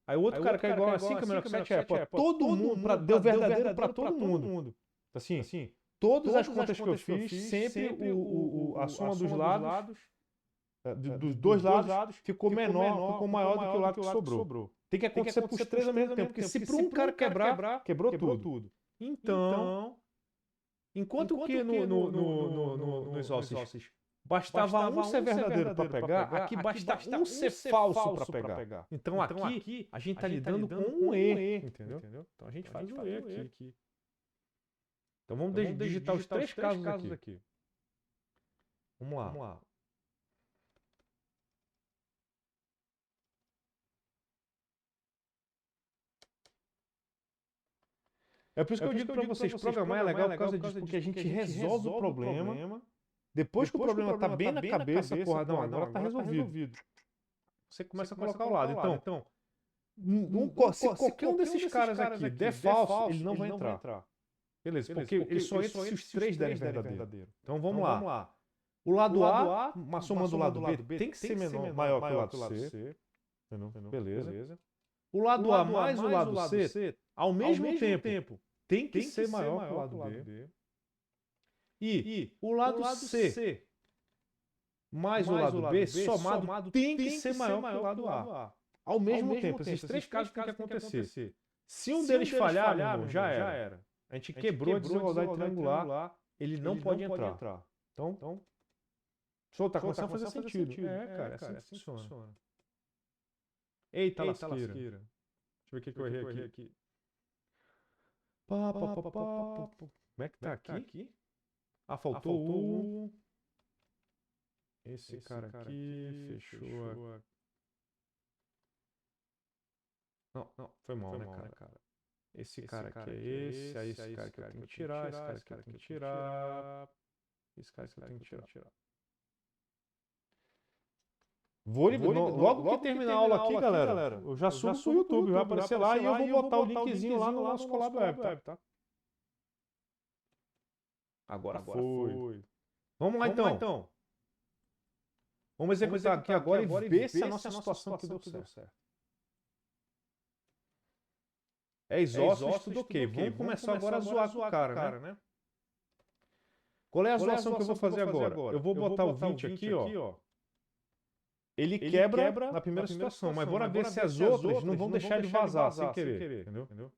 Aí o outro cara que é igual a 5 é menor que 7 todo mundo, deu verdadeiro para todo mundo. Assim, todas as contas que eu fiz, sempre a soma dos lados, dos dois lados, ficou maior do que o lado que sobrou. Tem que acontecer para os três ao mesmo tempo, porque se para um cara quebrar, quebrou tudo. Então, enquanto que nos isósceles bastava um ser verdadeiro para pegar, aqui basta um ser falso para pegar. Então aqui a gente está lidando com um E, entendeu? Então a gente faz o E aqui. Então vamos digitar os três casos aqui. Vamos lá. É por isso que eu digo para vocês, programar é legal por causa disso, porque a gente resolve o problema. Depois que o problema está bem na cabeça, porra, não, agora está resolvido. Você começa a colocar ao lado. Então, se qualquer um desses caras aqui der falso, ele não vai entrar. Beleza, porque ele só entra se os três derem verdadeiro. Então vamos lá. O lado A, somando o lado B, tem que ser maior que o lado C. Beleza. O lado A mais o lado C, ao mesmo tempo, tem que ser maior que o lado B. E o lado C mais o lado B somado tem que ser maior que o lado A. Ao mesmo tempo, esses três casos têm que acontecer. Se um deles falhar, meu irmão, já era. A gente quebrou a desigualdade triangular, ele não pode entrar. Então, tá começando a fazer sentido. Cara, é assim que funciona. Eita, lasqueira. Deixa eu ver o que eu errei aqui. Como é que tá aqui? Ah, faltou o... Esse cara aqui, fechou. Não, foi mal, né, cara? Esse cara aqui é esse, aí esse cara que eu tenho que tirar, esse cara que eu tenho que tirar, esse cara que eu tenho que tirar. Logo que terminar a aula aqui, galera, eu já subo pro YouTube, vai aparecer lá e eu vou botar o linkzinho lá no nosso Colab Web, tá? Agora foi. Vamos lá então. Vamos executar aqui agora e ver se a nossa situação aqui deu certo. É exócio, tudo ok. Vamos começar agora a zoar com o cara, né? Qual é a zoação que eu vou fazer agora? Eu vou botar o 20 aqui, ó. Ele quebra na primeira situação, mas bora ver se as outras não vão deixar ele vazar sem querer, entendeu?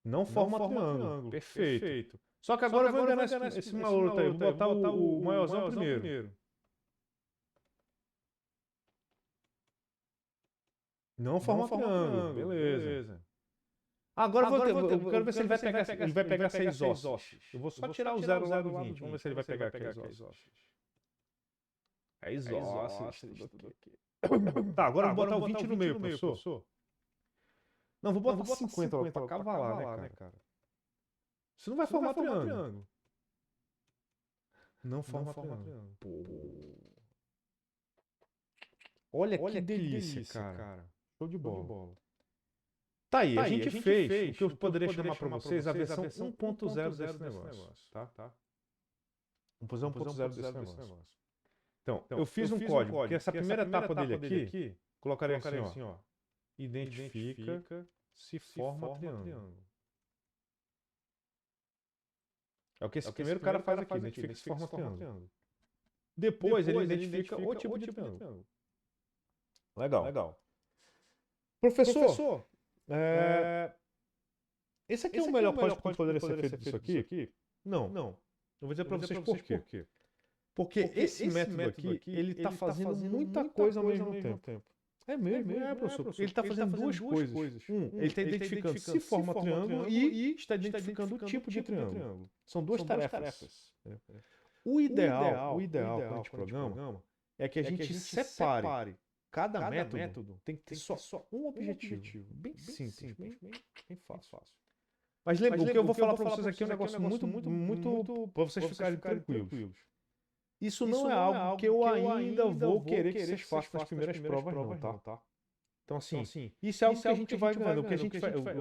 Não forma triângulo. Perfeito. Só que agora eu vou enganar esse maluco aí. Vou botar o maiorzão primeiro. Não forma triângulo. Beleza. Agora eu quero ver se ele vai pegar 6 ossos. Eu vou só tirar o 0 lá do 20. Vamos ver se ele vai pegar aqueles ossos. É isósceles, tudo aqui. Tá, agora eu vou botar o 20 no meio, professor. Não, vou botar 50 logo pra cavalar, né, cara? Isso não vai formar triângulo. Não forma triângulo. Pô. Olha que delícia, cara. Show de bola. Tá aí, a gente fez o que eu poderia chamar pra vocês a versão 1.0 desse negócio, tá? Vamos fazer 1.0 desse negócio. Então, eu fiz um código, que essa primeira etapa dele aqui, colocaria assim, ó. Identifica se forma triângulo. É o que esse primeiro cara faz aqui, identifica se forma triângulo. Depois ele identifica o tipo de triângulo. Legal. Professor, esse aqui é o melhor código que poderia ser feito disso aqui? Não. Eu vou dizer para vocês por quê. Porque esse método aqui, ele está fazendo muita coisa ao mesmo tempo. É mesmo, professor. Ele está fazendo duas coisas. Ele está identificando se forma triângulo e está identificando o tipo de triângulo. São duas tarefas. O ideal quando a gente programa é que a gente separe. Cada método tem que ter só um objetivo. Bem simples, bem fácil. Mas lembra, o que eu vou falar para vocês aqui é um negócio muito para vocês ficarem tranquilos. Isso não é algo que eu ainda vou querer que vocês façam nas primeiras provas, não, tá? Então, assim, isso é algo que a gente vai ganhando.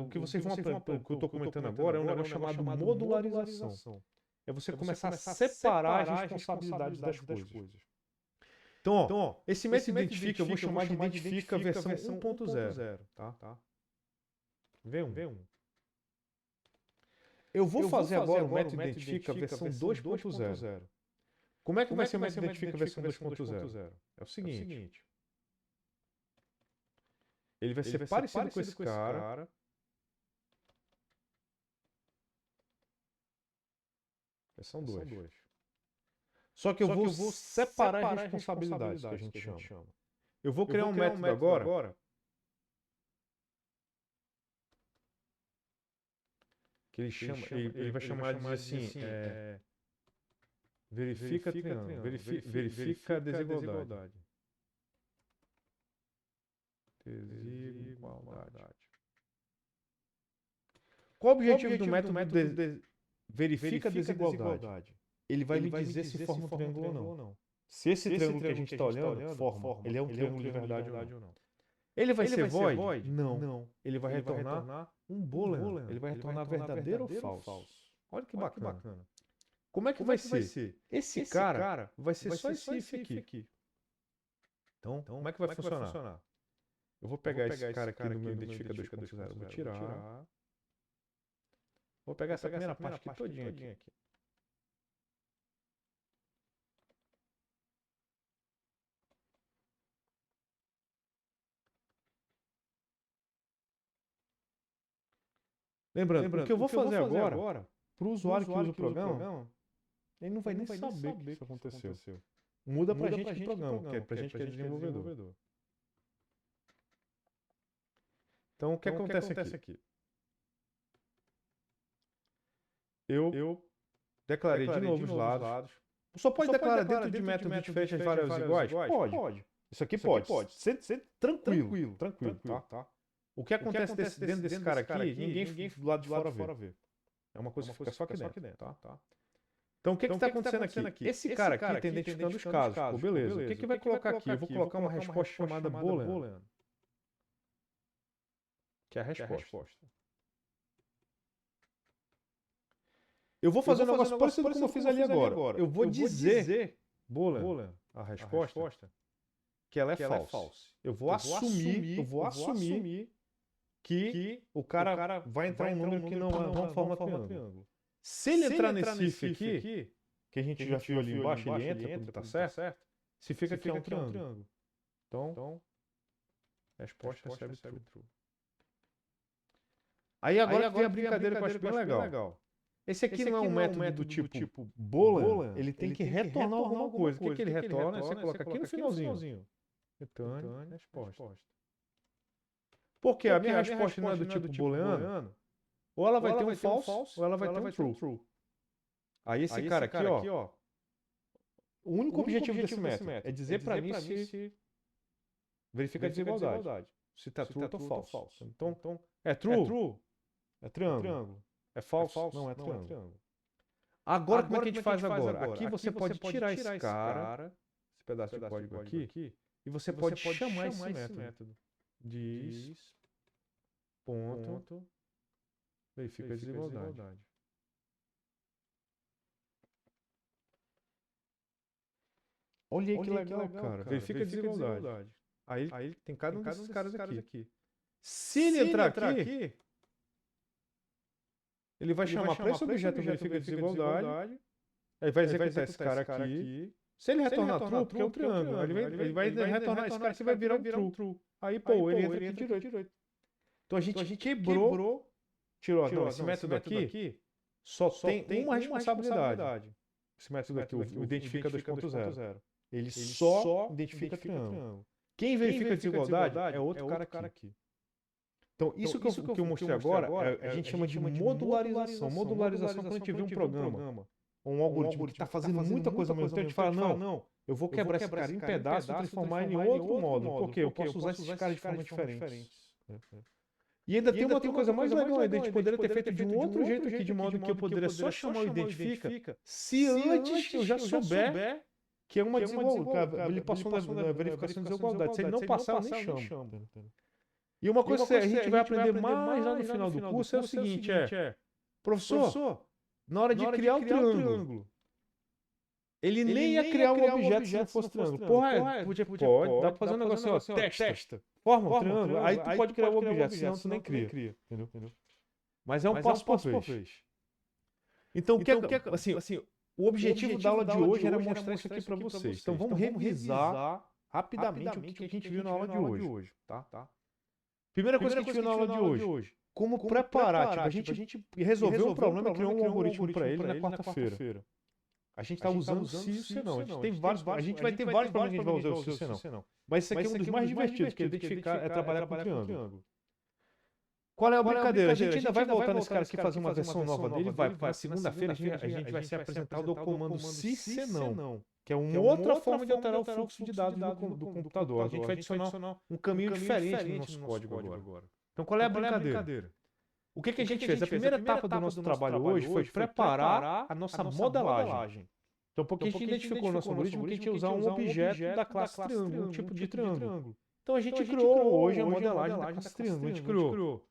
O que vocês vão aprender, o que eu estou comentando agora, é um negócio chamado modularização. É você começar a separar as responsabilidades das coisas. Então, ó, esse método identifica, eu vou chamar de identifica versão 1.0, tá? V1. Eu vou fazer agora o método identifica versão 2.0. Como é que vai ser o método identifica versão 2.0? É o seguinte. Ele vai ser parecido com esse cara. Versão 2. Só que eu vou separar as responsabilidades, que a gente chama. Eu vou criar um método agora que ele vai chamar de assim, verifica triângulo, verifica desigualdade. Desigualdade. Qual o objetivo do método verifica desigualdade? Ele vai me dizer se forma um triângulo ou não. Se esse triângulo que a gente está olhando forma, ele é um triângulo de verdade ou não. Ele vai ser void? Não. Ele vai retornar um boolean. Ele vai retornar verdadeiro ou falso. Olha que bacana. Como é que vai ser? Esse cara vai ser só esse if aqui. Então, como é que vai funcionar? Eu vou pegar esse cara aqui no meu identifica 2.0. Vou tirar. Vou pegar essa primeira parte aqui todinha aqui. Lembrando, o que eu vou fazer agora, para o usuário que usa o programa, ele não vai nem saber que isso aconteceu. muda pra gente do programa, que é pra gente que é desenvolvedor. Então, o que acontece aqui? Eu declarei de novo os lados. Só pode declarar dentro de método de fecha as variáveis iguais? Pode. Isso aqui pode. Ser tranquilo, tá? O que acontece dentro desse cara aqui, ninguém do lado de fora vê. É uma coisa que fica só aqui dentro, tá? Então, o que está acontecendo aqui? Esse cara aqui está identificando os casos. Pô, beleza. O que vai colocar aqui? Eu vou colocar uma resposta chamada boolean, que é a resposta. Eu vou fazer um negócio parecido como eu fiz ali agora. Eu vou dizer, boolean, a resposta, que ela é false. Eu vou assumir que o cara vai entrar em um número que não forma triângulo. Se ele entrar nesse if aqui, que a gente já viu ali embaixo, ele entra, tudo tá certo, se fica aqui é um triângulo. Então, resposta recebe true. Aí agora vem a brincadeira que eu acho bem legal. Esse aqui não é um método do tipo boolean, ele tem que retornar alguma coisa. O que ele retorna? Você coloca aqui no finalzinho. Return resposta. Porque a minha resposta não é do tipo booleano, ou ela vai ter um false, ou ela vai ter um true. Aí esse cara aqui, ó, o único objetivo desse método é dizer pra mim se verifica a desigualdade. Se tá true ou false. Então, é true, é triângulo. É false? Não é triângulo. Agora, como é que a gente faz agora? Aqui você pode tirar esse cara, esse pedaço de código aqui, e você pode chamar esse método. Diz, ponto, verifica a desigualdade. Olha aí que legal, cara. Verifica a desigualdade. Aí tem cada um desses caras aqui. Se ele entrar aqui, ele vai chamar para esse objeto verifica a desigualdade, aí vai executar esse cara aqui. Se ele retornar true, porque é um triângulo, ele vai retornar esse cara que vai virar um true. Aí, ele entra aqui direito. Então a gente quebrou, tirou, esse método aqui só tem uma responsabilidade. Esse método aqui, o identifica 2.0. Ele só identifica triângulo. Quem verifica a desigualdade é outro cara aqui. Então, isso que eu mostrei agora, a gente chama de modularização. Modularização, quando a gente vê um programa, ou um algoritmo que está fazendo muita coisa ao mesmo tempo, a gente fala, não, eu vou quebrar esse cara em pedaços e transformar ele em outro módulo. Por quê? Eu posso usar esses caras de forma diferente. E ainda tem uma outra coisa mais legal ainda, a gente poderia ter feito de um outro jeito aqui, de modo que eu poderia só chamar o identifica, se antes eu já souber que é uma desigualdade, ele passou na verificação de desigualdade. Se ele não passar, eu nem chamo. E uma coisa que a gente vai aprender mais lá no final do curso é o seguinte, professor, na hora de criar o triângulo, ele nem ia criar um objeto se não fosse triângulo. Pode, dá pra fazer um negócio assim, ó, testa, forma um triângulo, aí tu pode criar um objeto, senão tu nem cria. Entendeu? Mas é um passo por vez. Então, assim, o objetivo da aula de hoje era mostrar isso aqui pra vocês. Então, vamos revisar rapidamente o que a gente viu na aula de hoje, tá? Primeira coisa que a gente viu na aula de hoje, como preparar, a gente resolveu um problema e criou um algoritmo para ele na quarta-feira. A gente está usando se e se não. A gente vai ter vários problemas que a gente vai usar o se e não. Mas esse aqui é um dos mais divertidos, que é identificar, é trabalhar com triângulo. Qual é a brincadeira? A gente ainda vai voltar nesse cara aqui fazer uma versão nova dele, vai. Segunda-feira a gente vai ser apresentado o comando se e não. Que é uma outra forma de alterar o fluxo de dados do computador. A gente vai adicionar um caminho diferente no nosso código agora. Então, qual é a brincadeira? O que a gente fez? A primeira etapa do nosso trabalho hoje foi preparar a nossa modelagem. Então, porque a gente identificou o nosso algoritmo que a gente ia usar um objeto da classe triângulo, um tipo de triângulo. Então, a gente criou hoje a modelagem da classe triângulo. A gente criou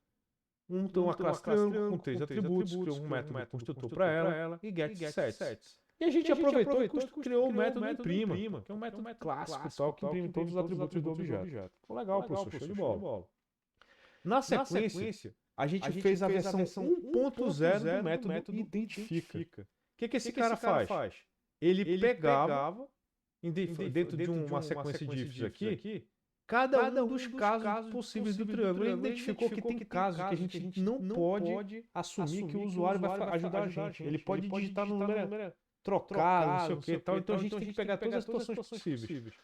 uma classe triângulo com 3 atributos, criou um método construtor para ela e get/sets. E a gente aproveitou e criou o método imprima, que é um método clássico tal, que imprime todos os atributos do objeto. Ficou legal, professor, show de bola. Na sequência, a gente fez a versão 1.0 do método identifica. O que esse cara faz? Ele pegava, dentro de uma sequência de ifs aqui, cada um dos casos possíveis do triângulo. Ele identificou que tem casos que a gente não pode assumir que o usuário vai ajudar a gente. Ele pode digitar no número trocar, não sei o que e tal. Então a gente tem que pegar todas as situações possíveis.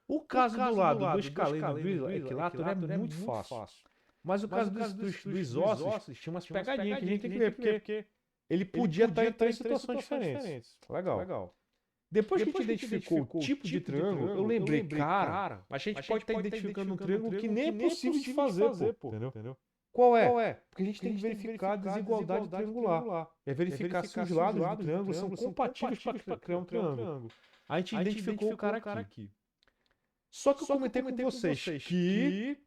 O caso do lado do Scalene e do Equilator é muito fácil. Mas o caso do Isósceles tinha umas pegadinhas que a gente tem que ver, porque ele podia estar em três situações diferentes. Legal. Depois que a gente identificou o tipo de triângulo, eu lembrei, cara, mas a gente pode estar identificando um triângulo que nem é possível de fazer, pô. Entendeu? Qual é? Porque a gente tem que verificar a desigualdade triangular. É verificar se os lados do triângulo são compatíveis para criar um triângulo. A gente identificou o cara aqui. Só que eu comentei com vocês que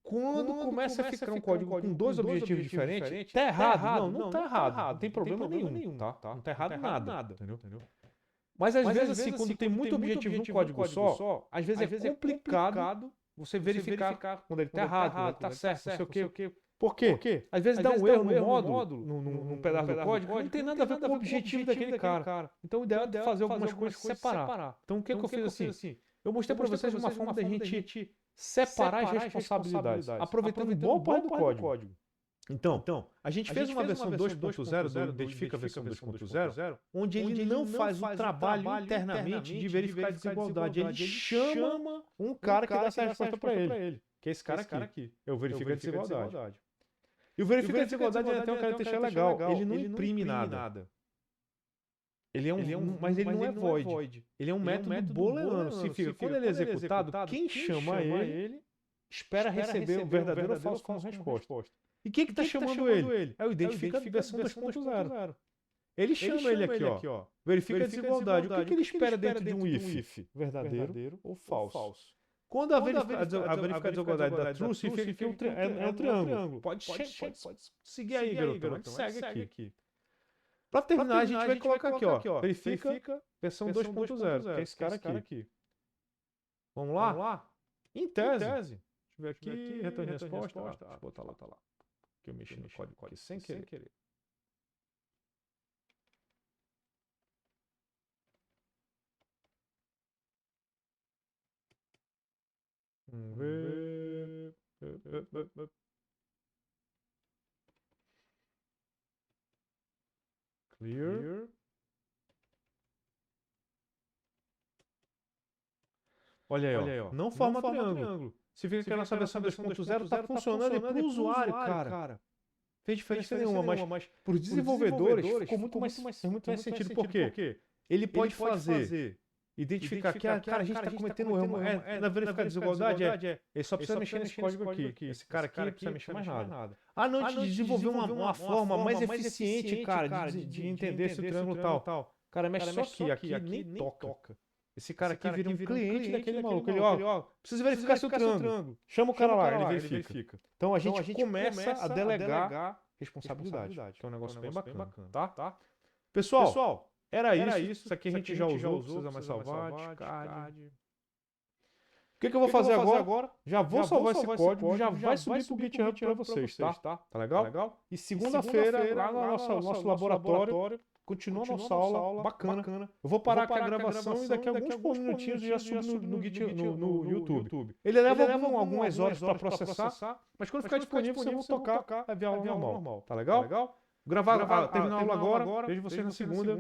quando começa a ficar um código com dois objetivos diferentes, tá errado. Não tá errado. Não tem problema nenhum, tá? Não tá errado nada. Entendeu? Mas às vezes, assim, quando tem muito objetivo num código só, às vezes é complicado você verificar quando ele tá errado, quando ele tá certo, não sei o quê. Por quê? Às vezes dá um erro no módulo, num pedaço do código, que não tem nada a ver com o objetivo daquele cara. Então o ideal é fazer algumas coisas separar. Então o que eu fiz assim? Eu mostrei para vocês uma forma da gente separar as responsabilidades, aproveitando boa parte do código. Então, a gente fez uma versão 2.0 do Identifica a versão 2.0, onde ele não faz o trabalho internamente de verificar a desigualdade. Ele chama um cara que dá essa resposta para ele, que é esse cara aqui. Eu verifico a desigualdade. E o verifica a desigualdade tem uma característica legal. Ele não imprime nada. Mas ele não é void. Ele é um método booleano. Significa, quando ele é executado, quem chama ele espera receber o verdadeiro ou falso como resposta. E quem que está chamando ele? É o Identifica a versão 2.0. Ele chama ele aqui, ó. Verifica a desigualdade. O que ele espera dentro de um if? Verdadeiro ou falso? Quando a verificar a desigualdade da true, significa que é um triângulo. Pode seguir aí, garotão. Segue aqui. Para terminar, a gente vai colocar aqui, ó. Verifica versão 2.0, que é esse cara aqui. Vamos lá? Em tese. Deixa eu ver aqui, retorne a resposta. Deixa eu botar lá. Que eu mexi no código aqui sem querer. Vamos ver. Clear. Olha aí, ó. Não forma triângulo. Significa que a nossa versão 2.0 está funcionando e para o usuário, cara, fez diferença nenhuma, mas para os desenvolvedores ficou muito mais sentido. Por quê? Ele pode fazer, identificar que a gente está cometendo um erro. Na verificar a desigualdade, ele só precisa mexer nesse código aqui. Esse cara aqui não precisa mexer mais nada. Não te desenvolver uma forma mais eficiente, cara, de entender se o triângulo tal. Cara, mexe só aqui nem toca. Esse cara aqui vira um cliente daquele maluco. Ele, precisa verificar seu triângulo. Chama o cara lá, ele verifica. Então a gente começa a delegar responsabilidade. Que é um negócio bem bacana, tá? Pessoal, era isso. Isso aqui a gente já usou, precisa mais salvar. O que eu vou fazer agora? Já vou salvar esse código, já vai subir pro GitHub para vocês, tá? Tá legal? E segunda-feira, lá no nosso laboratório, continua a nossa aula bacana. Eu vou parar com a gravação e daqui a alguns minutinhos já subo no YouTube. Ele leva algumas horas para processar, mas quando ficar disponível, vocês vão tocar a via aula normal. Tá legal? Terminar a aula agora, vejo vocês na segunda.